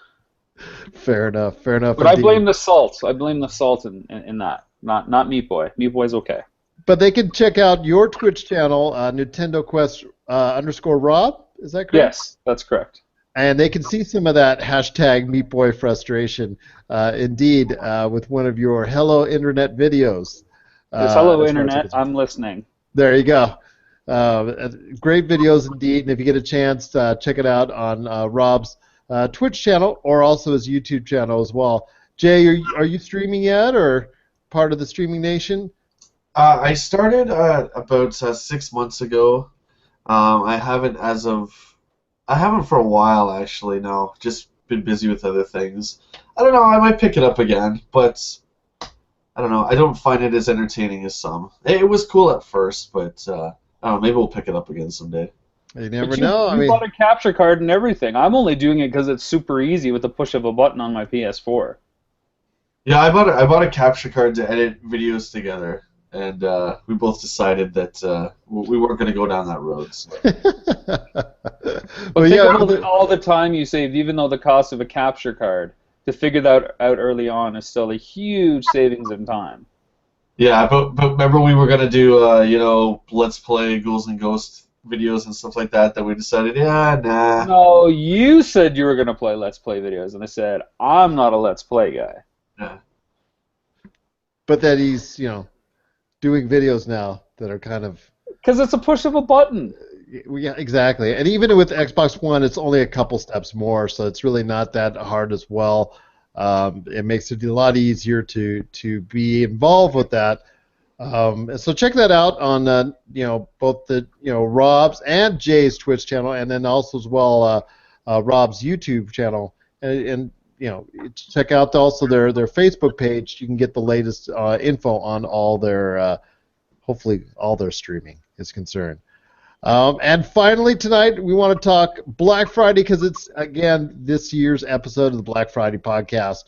Fair enough. Fair enough. But I blame the salt. I blame the salt in that. Not Meat Boy. Meat Boy's okay. But they can check out your Twitch channel, Nintendo Quest _Rob. Is that correct? Yes, that's correct. And they can see some of that hashtag Meat Boy frustration, indeed, with one of your Hello Internet videos. Yes, hello Internet, I'm listening. There you go. Great videos indeed, and if you get a chance, check it out on Rob's Twitch channel or also his YouTube channel as well. Jay, are you streaming yet, or part of the Streaming Nation? I started about 6 months ago. I haven't for a while, actually, no. Just been busy with other things. I don't know, I might pick it up again, but I don't know. I don't find it as entertaining as some. It was cool at first, but I don't know, maybe we'll pick it up again someday. You never know. You bought a capture card and everything. I'm only doing it because it's super easy with the push of a button on my PS4. Yeah, I bought a capture card to edit videos together. And we both decided that we weren't going to go down that road. So. But think of all the time you saved, even though the cost of a capture card, to figure that out early on is still a huge savings in time. Yeah, but remember we were going to do, Let's Play Ghouls and Ghosts videos and stuff like that we decided, yeah, nah. No, you said you were going to play Let's Play videos, and I said, I'm not a Let's Play guy. Yeah. But that he's, doing videos now that are kind of... Because it's a push of a button. Yeah, exactly. And even with Xbox One, it's only a couple steps more, so it's really not that hard as well. It makes it a lot easier to be involved with that. So check that out on both the Rob's and Jay's Twitch channel, and then also as well Rob's YouTube channel, and check out also their Facebook page. You can get the latest info on all their, hopefully all their streaming is concerned. And finally tonight we want to talk Black Friday because it's, again, this year's episode of the Black Friday podcast.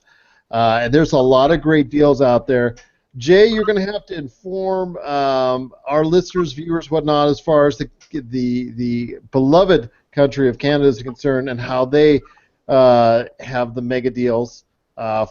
And there's a lot of great deals out there. Jay, you're going to have to inform our listeners, viewers, whatnot, as far as the beloved country of Canada is concerned and how they have the mega deals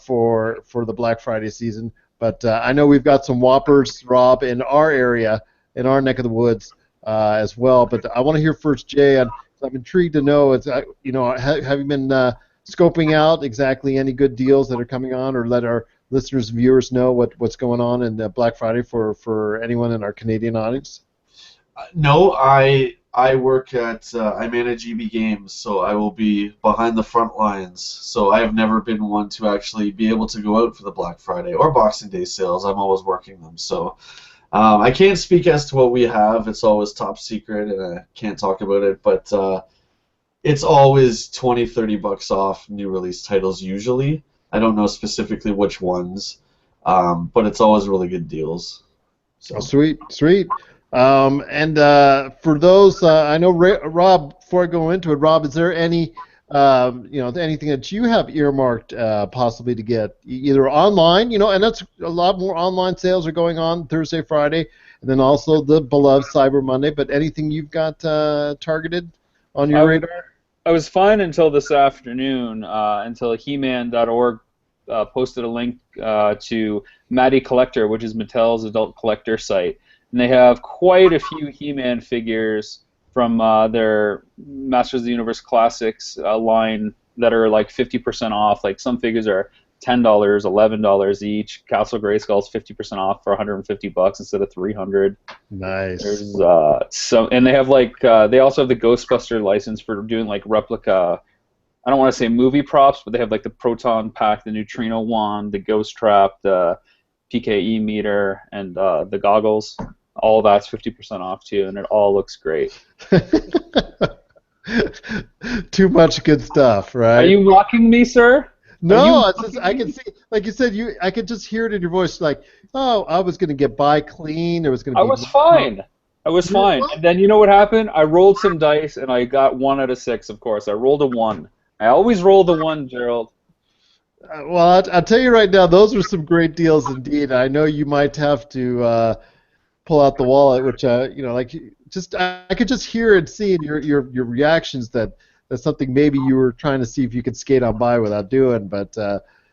for the Black Friday season. But I know we've got some whoppers, Rob, in our area, in our neck of the woods as well. But I want to hear first, Jay. I'm intrigued to know, have you been scoping out exactly any good deals that are coming on, or let our listeners and viewers know what's going on in Black Friday for anyone in our Canadian audience? No, I work at, I manage EB Games, so I will be behind the front lines. So I have never been one to actually be able to go out for the Black Friday or Boxing Day sales. I'm always working them. So I can't speak as to what we have. It's always top secret, and I can't talk about it. But it's always $20-$30 off new release titles usually. I don't know specifically which ones, but it's always really good deals. So. Oh, sweet. And for those, I know, Rob, before I go into it, Rob, is there any, anything that you have earmarked possibly to get either online, and that's a lot more online sales are going on Thursday, Friday, and then also the beloved Cyber Monday, but anything you've got targeted on your radar? I was fine until this afternoon, until He-Man.org posted a link to Matty Collector, which is Mattel's adult collector site. and they have quite a few He-Man figures from their Masters of the Universe Classics line that are like 50% off. Like some figures are $10, $11 each. Castle Grayskull's 50% off for $150 instead of $300. Nice. There's and they have like they also have the Ghostbuster license for doing like replica. I don't want to say movie props, but they have like the proton pack, the neutrino wand, the ghost trap, the PKE meter, and the goggles. All that's 50% off too, and it all looks great. Too much good stuff, right? Are you mocking me, sir? No, it's just, I can see, like you said, I could just hear it in your voice, like, oh, I was going to get by clean. There was going to be. I was fine. I was fine. And then you know what happened? I rolled some dice, and I got 1 out of 6. Of course, I rolled a 1. I always roll the 1, Gerald. Well, I'll tell you right now, those were some great deals indeed. I know you might have to pull out the wallet, which like just I could just hear and see in your reactions that that's something maybe you were trying to see if you could skate on by without doing. But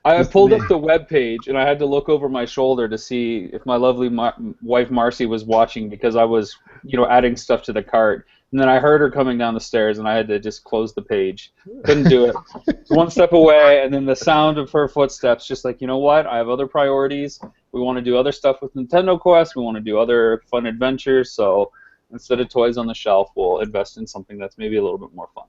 I pulled up the web page, and I had to look over my shoulder to see if my lovely wife Marcy was watching because I was adding stuff to the cart. And then I heard her coming down the stairs, and I had to just close the page. Couldn't do it. One step away, and then the sound of her footsteps, just like, you know what? I have other priorities. We want to do other stuff with Nintendo Quest. We want to do other fun adventures. So instead of toys on the shelf, we'll invest in something that's maybe a little bit more fun.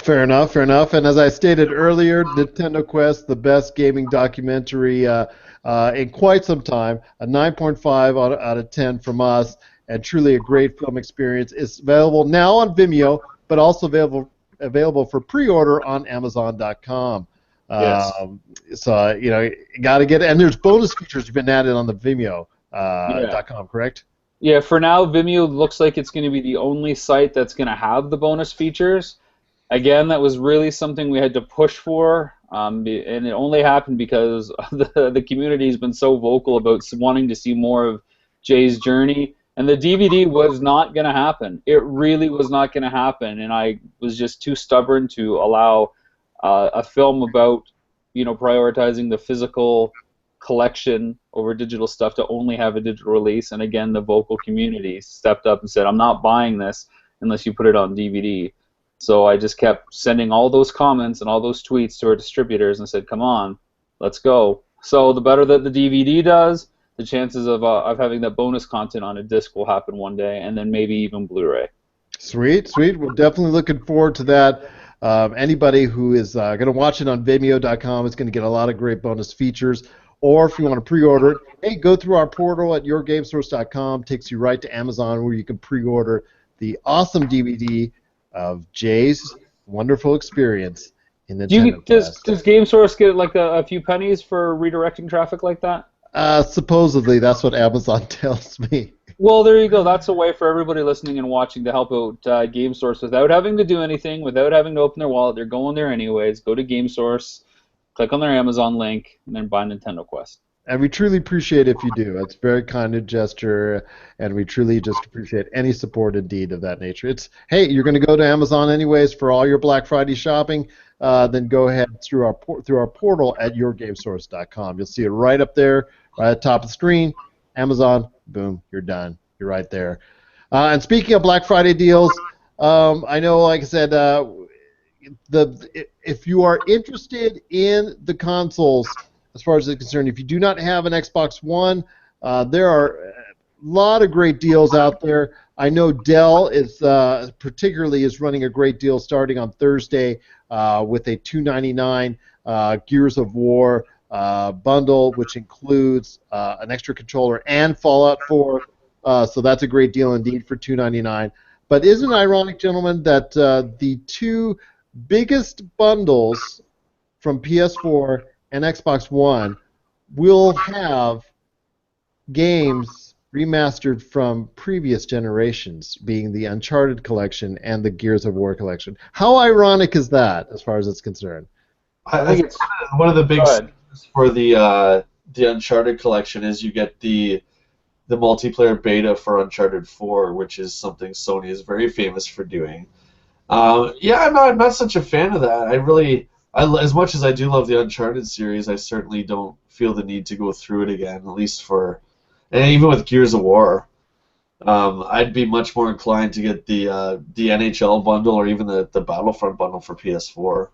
Fair enough, fair enough. And as I stated earlier, Nintendo Quest, the best gaming documentary in quite some time, a 9.5 out of 10 from us. And truly a great film experience. It's available now on Vimeo, but also available for pre-order on Amazon.com. Yes. So you got to get it. And there's bonus features you've been added on the Vimeo.com, correct? Yeah. For now, Vimeo looks like it's going to be the only site that's going to have the bonus features. Again, that was really something we had to push for, and it only happened because the community has been so vocal about wanting to see more of Jay's journey. And the DVD was not going to happen. It really was not going to happen, and I was just too stubborn to allow a film about, prioritizing the physical collection over digital stuff to only have a digital release. And again, the vocal community stepped up and said, "I'm not buying this unless you put it on DVD." So I just kept sending all those comments and all those tweets to our distributors and said, "Come on, let's go." So the better that the DVD does, the chances of having that bonus content on a disc will happen one day, and then maybe even Blu-ray. Sweet. We're definitely looking forward to that. Anybody who is going to watch it on Vimeo.com is going to get a lot of great bonus features. Or if you want to pre-order it, hey, go through our portal at yourgamesource.com. Takes you right to Amazon where you can pre-order the awesome DVD of Jay's wonderful experience in Nintendo Quest. Does GameSource get like a few pennies for redirecting traffic like that? Supposedly, that's what Amazon tells me. Well, there you go. That's a way for everybody listening and watching to help out GameSource without having to do anything, without having to open their wallet. They're going there anyways. Go to GameSource, click on their Amazon link, and then buy Nintendo Quest. And we truly appreciate it if you do. It's a very kind of gesture, and we truly just appreciate any support indeed of that nature. It's, hey, you're going to go to Amazon anyways for all your Black Friday shopping, then go ahead through our portal at yourgamesource.com. You'll see it right up there, right at the top of the screen. Amazon, boom, you're done. You're right there. And speaking of Black Friday deals, I know, like I said, if you are interested in the consoles, as far as it's concerned, if you do not have an Xbox One, there are a lot of great deals out there. I know Dell is particularly running a great deal starting on Thursday with a $299 Gears of War bundle, which includes an extra controller and Fallout 4. So that's a great deal indeed for $299. But isn't it ironic, gentlemen, that the two biggest bundles from PS4 and Xbox One will have games remastered from previous generations, being the Uncharted collection and the Gears of War collection? How ironic is that, as far as it's concerned? I think it's one of the big things for the Uncharted collection is you get the multiplayer beta for Uncharted 4, which is something Sony is very famous for doing. Yeah, I'm not such a fan of that. As much as I do love the Uncharted series, I certainly don't feel the need to go through it again, at least and even with Gears of War. I'd be much more inclined to get the NHL bundle or even the Battlefront bundle for PS4.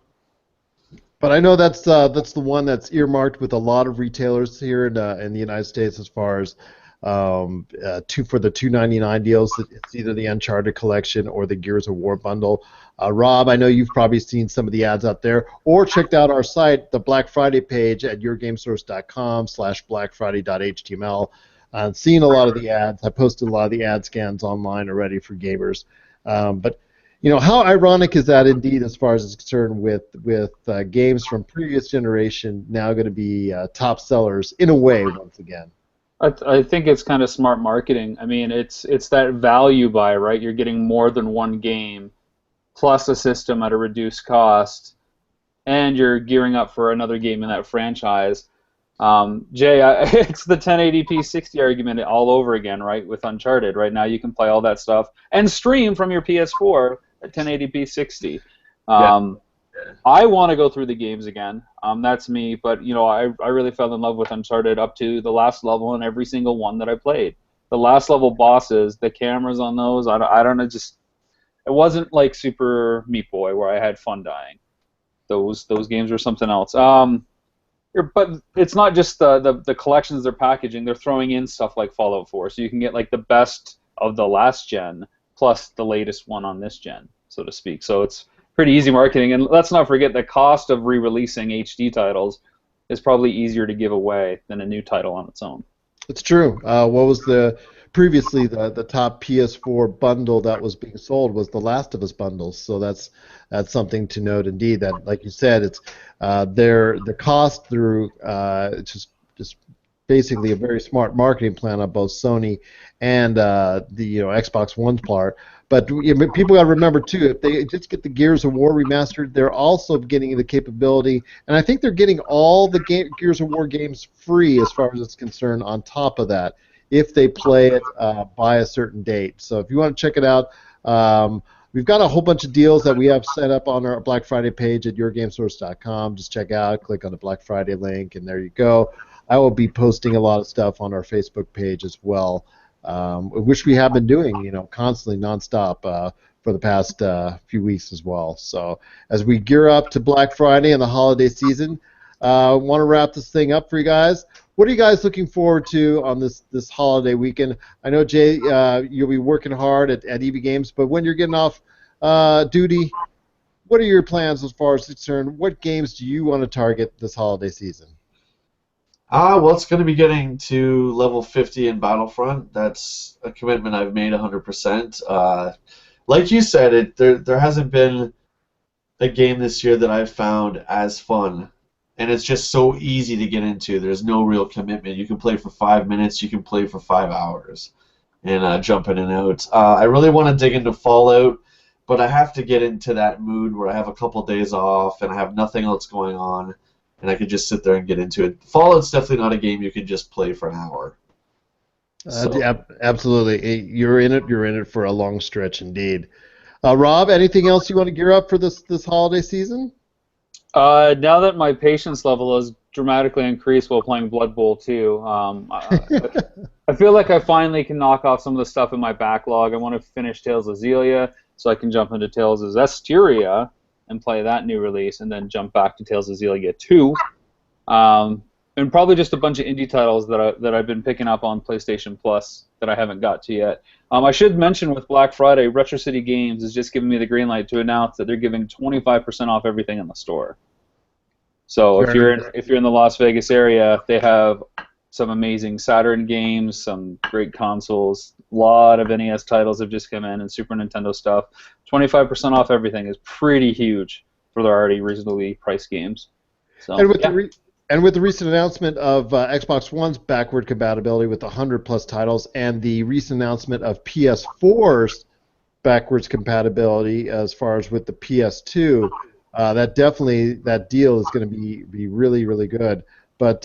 But I know that's the one that's earmarked with a lot of retailers here in the United States as far as for the $2.99 deals. It's either the Uncharted collection or the Gears of War bundle. Rob, I know you've probably seen some of the ads out there, or checked out our site, the Black Friday page at yourgamesource.com/blackfriday.html. Seen a lot of the ads. I posted a lot of the ad scans online already for gamers. But how ironic is that indeed, as far as it's concerned, with games from previous generation now going to be top sellers in a way once again. I think it's kind of smart marketing. I mean, it's that value buy, right? You're getting more than one game, plus a system at a reduced cost, and you're gearing up for another game in that franchise. Jay, it's the 1080p 60 argument all over again, right? With Uncharted, right now you can play all that stuff and stream from your PS4 at 1080p 60. I want to go through the games again. That's me, but I really fell in love with Uncharted up to the last level in every single one that I played. The last level bosses, the cameras on those, I don't know, just it wasn't like Super Meat Boy where I had fun dying. Those games were something else. But it's not just the collections they're packaging. They're throwing in stuff like Fallout 4, so you can get like the best of the last gen plus the latest one on this gen, so to speak. So it's pretty easy marketing. And let's not forget the cost of re-releasing HD titles is probably easier to give away than a new title on its own. It's true. What was previously the top PS4 bundle that was being sold was the Last of Us bundles. So that's something to note indeed. That, like you said, it's the cost through just basically a very smart marketing plan on both Sony and the Xbox One's part. But people got to remember too, if they just get the Gears of War remastered, they're also getting the capability, and I think they're getting all the Gears of War games free as far as it's concerned on top of that, if they play it by a certain date. So if you want to check it out, we've got a whole bunch of deals that we have set up on our Black Friday page at yourgamesource.com. Just check out, click on the Black Friday link, and there you go. I will be posting a lot of stuff on our Facebook page as well, which we have been doing, constantly, nonstop for the past few weeks as well. So as we gear up to Black Friday and the holiday season, I want to wrap this thing up for you guys. What are you guys looking forward to on this holiday weekend? I know, Jay, you'll be working hard at EV Games, but when you're getting off duty, what are your plans as far as concerned? What games do you want to target this holiday season? Well, it's going to be getting to level 50 in Battlefront. That's a commitment I've made 100%. Like you said, there hasn't been a game this year that I've found as fun, and it's just so easy to get into. There's no real commitment. You can play for 5 minutes, you can play for 5 hours, and jump in and out. I really want to dig into Fallout, but I have to get into that mood where I have a couple days off and I have nothing else going on, and I could just sit there and get into it. Fallout's definitely not a game you can just play for an hour. Absolutely. You're in it for a long stretch indeed. Rob, anything else you want to gear up for this holiday season? Now that my patience level has dramatically increased while playing Blood Bowl 2, I feel like I finally can knock off some of the stuff in my backlog. I want to finish Tales of Xillia so I can jump into Tales of Zestiria and play that new release, and then jump back to Tales of Xillia 2. And probably just a bunch of indie titles that I've been picking up on PlayStation Plus that I haven't got to yet. I should mention with Black Friday, Retro City Games is just giving me the green light to announce that they're giving 25% off everything in the store. So if you're in the Las Vegas area, they have some amazing Saturn games, some great consoles. A lot of NES titles have just come in, and Super Nintendo stuff. 25% off everything is pretty huge for their already reasonably priced games. So, and with the recent announcement of Xbox One's backward compatibility with 100+ titles, and the recent announcement of PS4's backwards compatibility as far as with the PS2, that deal is going to be really, really good. But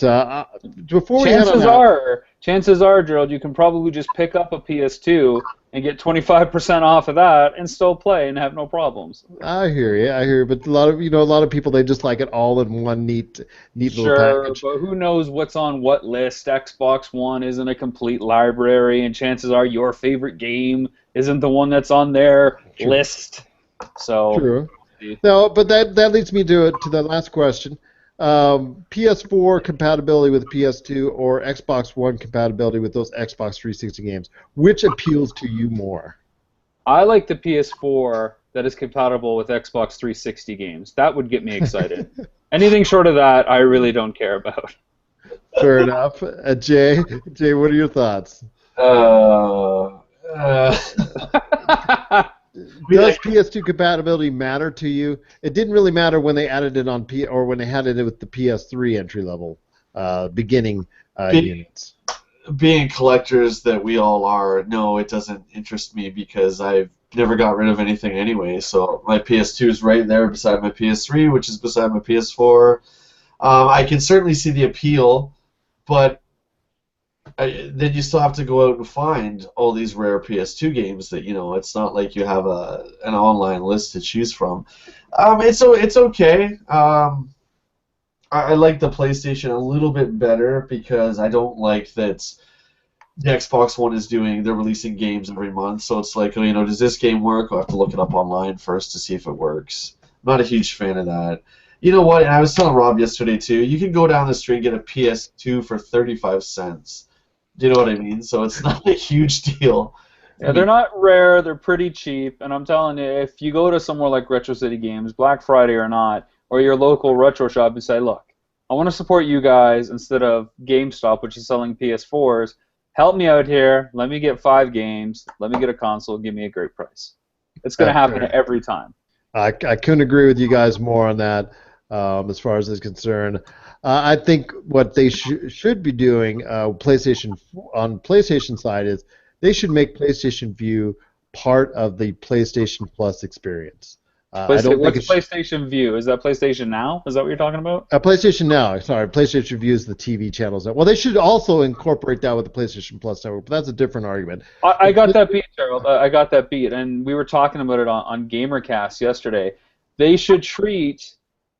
before we chances are chances are, Gerald, you can probably just pick up a PS2 and get 25% off of that and still play and have no problems. I hear you. But a lot of people, they just like it all in one neat little Sure, package. but who knows what's on what list? Xbox One isn't a complete library, and chances are your favorite game isn't the one that's on their list. So True. No, but that leads me to the last question. PS4 compatibility with PS2 or Xbox One compatibility with those Xbox 360 games. Which appeals to you more? I like the PS4 that is compatible with Xbox 360 games. That would get me excited. Anything short of that, I really don't care about. Fair enough. Jay, what are your thoughts? Does PS2 compatibility matter to you? It didn't really matter when they added it on or when they had it with the PS3 entry level beginning units. Being collectors that we all are, no, it doesn't interest me because I've never got rid of anything anyway. So my PS2 is right there beside my PS3, which is beside my PS4. I can certainly see the appeal, but then you still have to go out and find all these rare PS2 games that, it's not like you have an online list to choose from. It's okay. I like the PlayStation a little bit better because I don't like that the Xbox One they're releasing games every month, so it's like, does this game work? I'll have to look it up online first to see if it works. I'm not a huge fan of that. You know what, and I was telling Rob yesterday too, you can go down the street and get a PS2 for 35 cents. Do you know what I mean? So it's not a huge deal. Yeah, they're not rare, they're pretty cheap, and I'm telling you, if you go to somewhere like Retro City Games, Black Friday or not, or your local retro shop and say, look, I want to support you guys instead of GameStop, which is selling PS4s, help me out here, let me get 5 games, let me get a console, give me a great price. It's going to happen every time. I couldn't agree with you guys more on that as far as is concerned. I think what they should be doing PlayStation on PlayStation side is they should make PlayStation View part of the PlayStation Plus experience. What's PlayStation View? Is that PlayStation Now? Is that what you're talking about? PlayStation Now. Sorry, PlayStation View is the TV channels. Well, they should also incorporate that with the PlayStation Plus network, but that's a different argument. I got that beat, Gerald. I got that beat, and we were talking about it on GamerCast yesterday. They should treat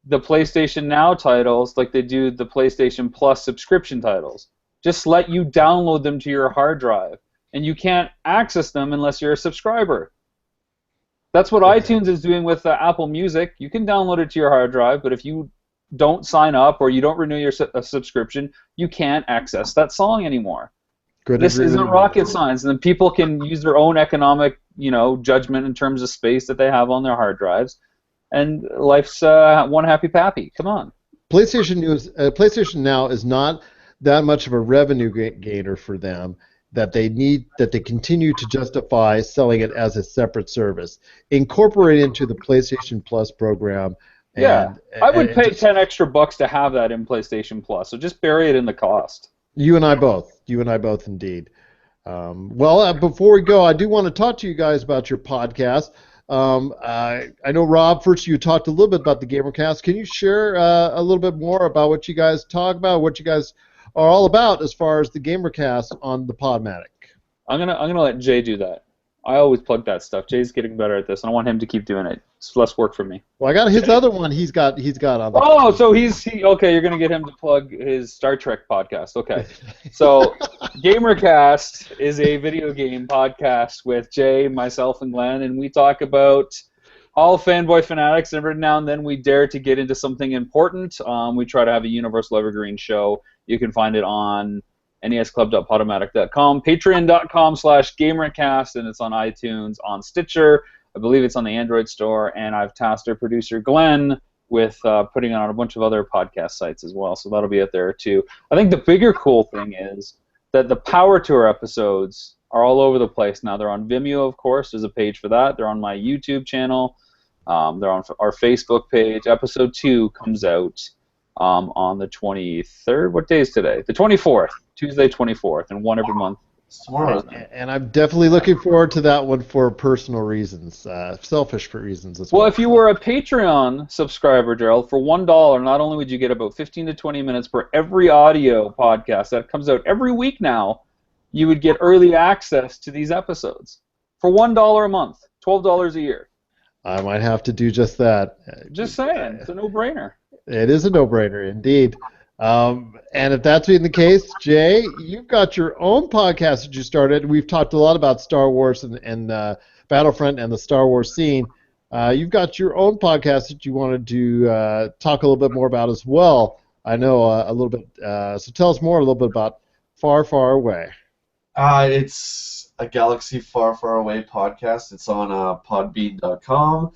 the PlayStation Now titles like they do the PlayStation Plus subscription titles. Just let you download them to your hard drive, and you can't access them unless you're a subscriber. That's what iTunes is doing with Apple Music. You can download it to your hard drive, but if you don't sign up or you don't renew your subscription, you can't access that song anymore. This isn't rocket science, and then people can use their own economic, judgment in terms of space that they have on their hard drives, and life's one happy pappy. Come on. PlayStation Now is not that much of a revenue gainer for them that they continue to justify selling it as a separate service. Incorporate into the PlayStation Plus program. I would pay $10 extra to have that in PlayStation Plus. So just bury it in the cost. You and I both. Indeed. Well, before we go, I do want to talk to you guys about your podcast. I know, Rob, first you talked a little bit about the GamerCast. Can you share a little bit more about what you guys talk about, what you guys are all about as far as the GamerCast on the Podmatic? I'm gonna let Jay do that. I always plug that stuff. Jay's getting better at this, and I want him to keep doing it. It's less work for me. Well, I got his other one. He's got on. The oh, so okay. You're gonna get him to plug his Star Trek podcast. Okay. So, GamerCast is a video game podcast with Jay, myself, and Glenn, and we talk about all fanboy fanatics. Every now and then, we dare to get into something important. We try to have a universal evergreen show. You can find it on nesclub.podomatic.com, patreon.com/gamercast, and it's on iTunes, on Stitcher. I believe it's on the Android store, and I've tasked our producer Glenn with putting it on a bunch of other podcast sites as well, so that'll be out there too. I think the bigger cool thing is that the Power Tour episodes are all over the place now. They're on Vimeo, of course. There's a page for that. They're on my YouTube channel. They're on our Facebook page. Episode 2 comes out on the 23rd. What day is today? The 24th. Tuesday 24th, and one every month Tomorrow. And I'm definitely looking forward to that one for personal reasons, selfish reasons as well. Well, if you were a Patreon subscriber, Gerald, for $1, not only would you get about 15 to 20 minutes for every audio podcast that comes out every week now, you would get early access to these episodes for $1 a month, $12 a year. I might have to do just that. Just saying, it's a no-brainer. It is a no-brainer, indeed. And if that's being the case, Jay, you've got your own podcast that you started. We've talked a lot about Star Wars and Battlefront and the Star Wars scene. You've got your own podcast that you wanted to talk a little bit more about as well. I know a little bit. So tell us more a little bit about Far, Far Away. It's a Galaxy Far, Far Away podcast. It's on podbean.com.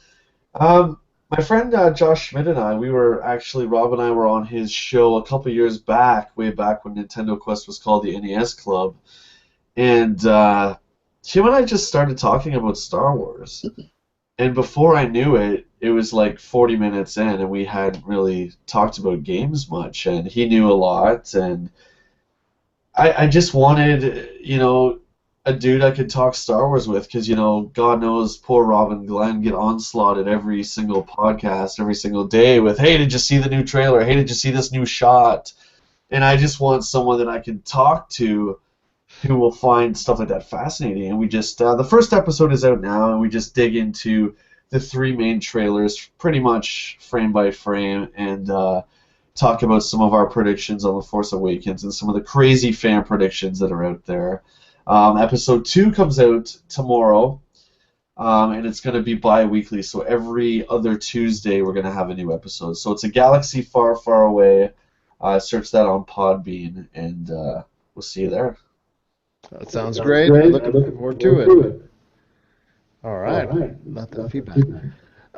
My friend Josh Schmidt and I, Rob and I were on his show a couple years back, way back when Nintendo Quest was called the NES Club. And him and I just started talking about Star Wars. And before I knew it, it was like 40 minutes in, and we hadn't really talked about games much. And he knew a lot, and I just wanted, a dude I could talk Star Wars with, because, God knows poor Rob and Glenn get onslaughted every single podcast, every single day with, hey, did you see the new trailer? Hey, did you see this new shot? And I just want someone that I can talk to who will find stuff like that fascinating. And we just, the first episode is out now, and we just dig into the three main trailers, pretty much frame by frame, and talk about some of our predictions on The Force Awakens and some of the crazy fan predictions that are out there. Episode 2 comes out tomorrow, and it's going to be bi-weekly, so every other Tuesday we're going to have a new episode. So it's a Galaxy Far, Far Away. Search that on Podbean, and we'll see you there. That sounds great. Looking forward to it. All right. Not that feedback.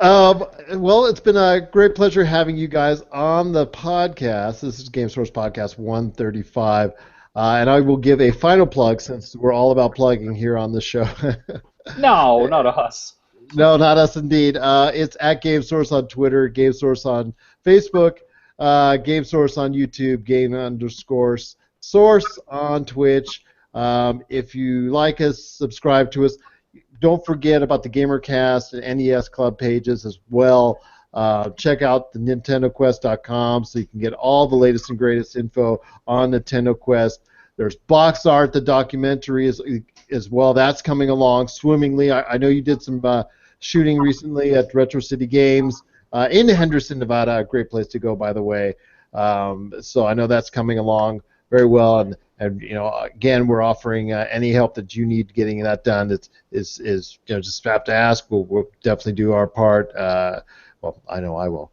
Well, it's been a great pleasure having you guys on the podcast. This is Game Source Podcast 135. And I will give a final plug, since we're all about plugging here on the show. No, not us. No, not us indeed. It's at Game Source on Twitter, Game Source on Facebook, Game Source on YouTube, Game_Source on Twitch. If you like us, subscribe to us. Don't forget about the GamerCast and NES Club pages as well. Check out the NintendoQuest.com so you can get all the latest and greatest info on Nintendo Quest. There's Box Art, the documentary as well. That's coming along swimmingly. I know you did some shooting recently at Retro City Games in Henderson, Nevada. A great place to go, by the way. So I know that's coming along very well. And again, we're offering any help that you need getting that done. Is just have to ask. We'll definitely do our part. Well, I know I will.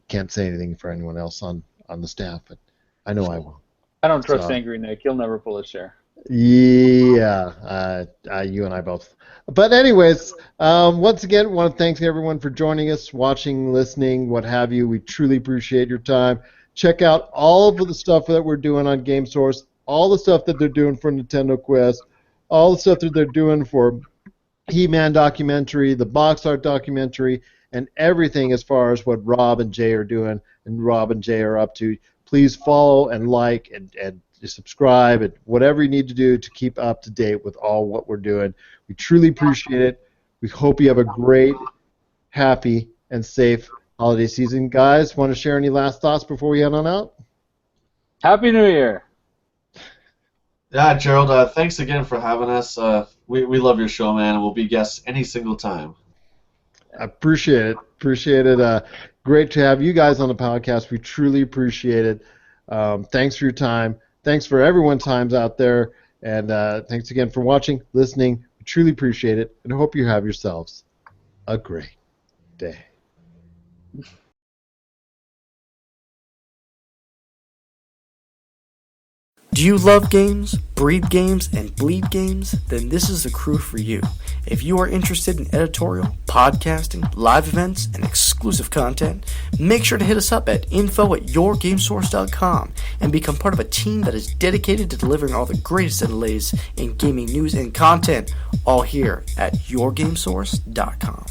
Can't say anything for anyone else on the staff, but I know I will. I don't trust Angry Nick. He'll never pull his share. Yeah, you and I both. But anyways, once again, I want to thank everyone for joining us, watching, listening, what have you. We truly appreciate your time. Check out all of the stuff that we're doing on Game Source, all the stuff that they're doing for Nintendo Quest, all the stuff that they're doing for He-Man documentary, the Box Art documentary, and everything as far as what Rob and Jay are doing and Rob and Jay are up to. Please follow and like and subscribe and whatever you need to do to keep up to date with all what we're doing. We truly appreciate it. We hope you have a great, happy, and safe holiday season. Guys, want to share any last thoughts before we head on out? Happy New Year. Yeah, Gerald, thanks again for having us. We love your show, man, and we'll be guests any single time. I appreciate it. Great to have you guys on the podcast. We truly appreciate it. Thanks for your time. Thanks for everyone's times out there. And thanks again for watching, listening. We truly appreciate it. And I hope you have yourselves a great day. Do you love games, breathe games, and bleed games? Then this is the crew for you. If you are interested in editorial, podcasting, live events, and exclusive content, make sure to hit us up at info@yourgamesource.com and become part of a team that is dedicated to delivering all the greatest and latest in gaming news and content, all here at yourgamesource.com.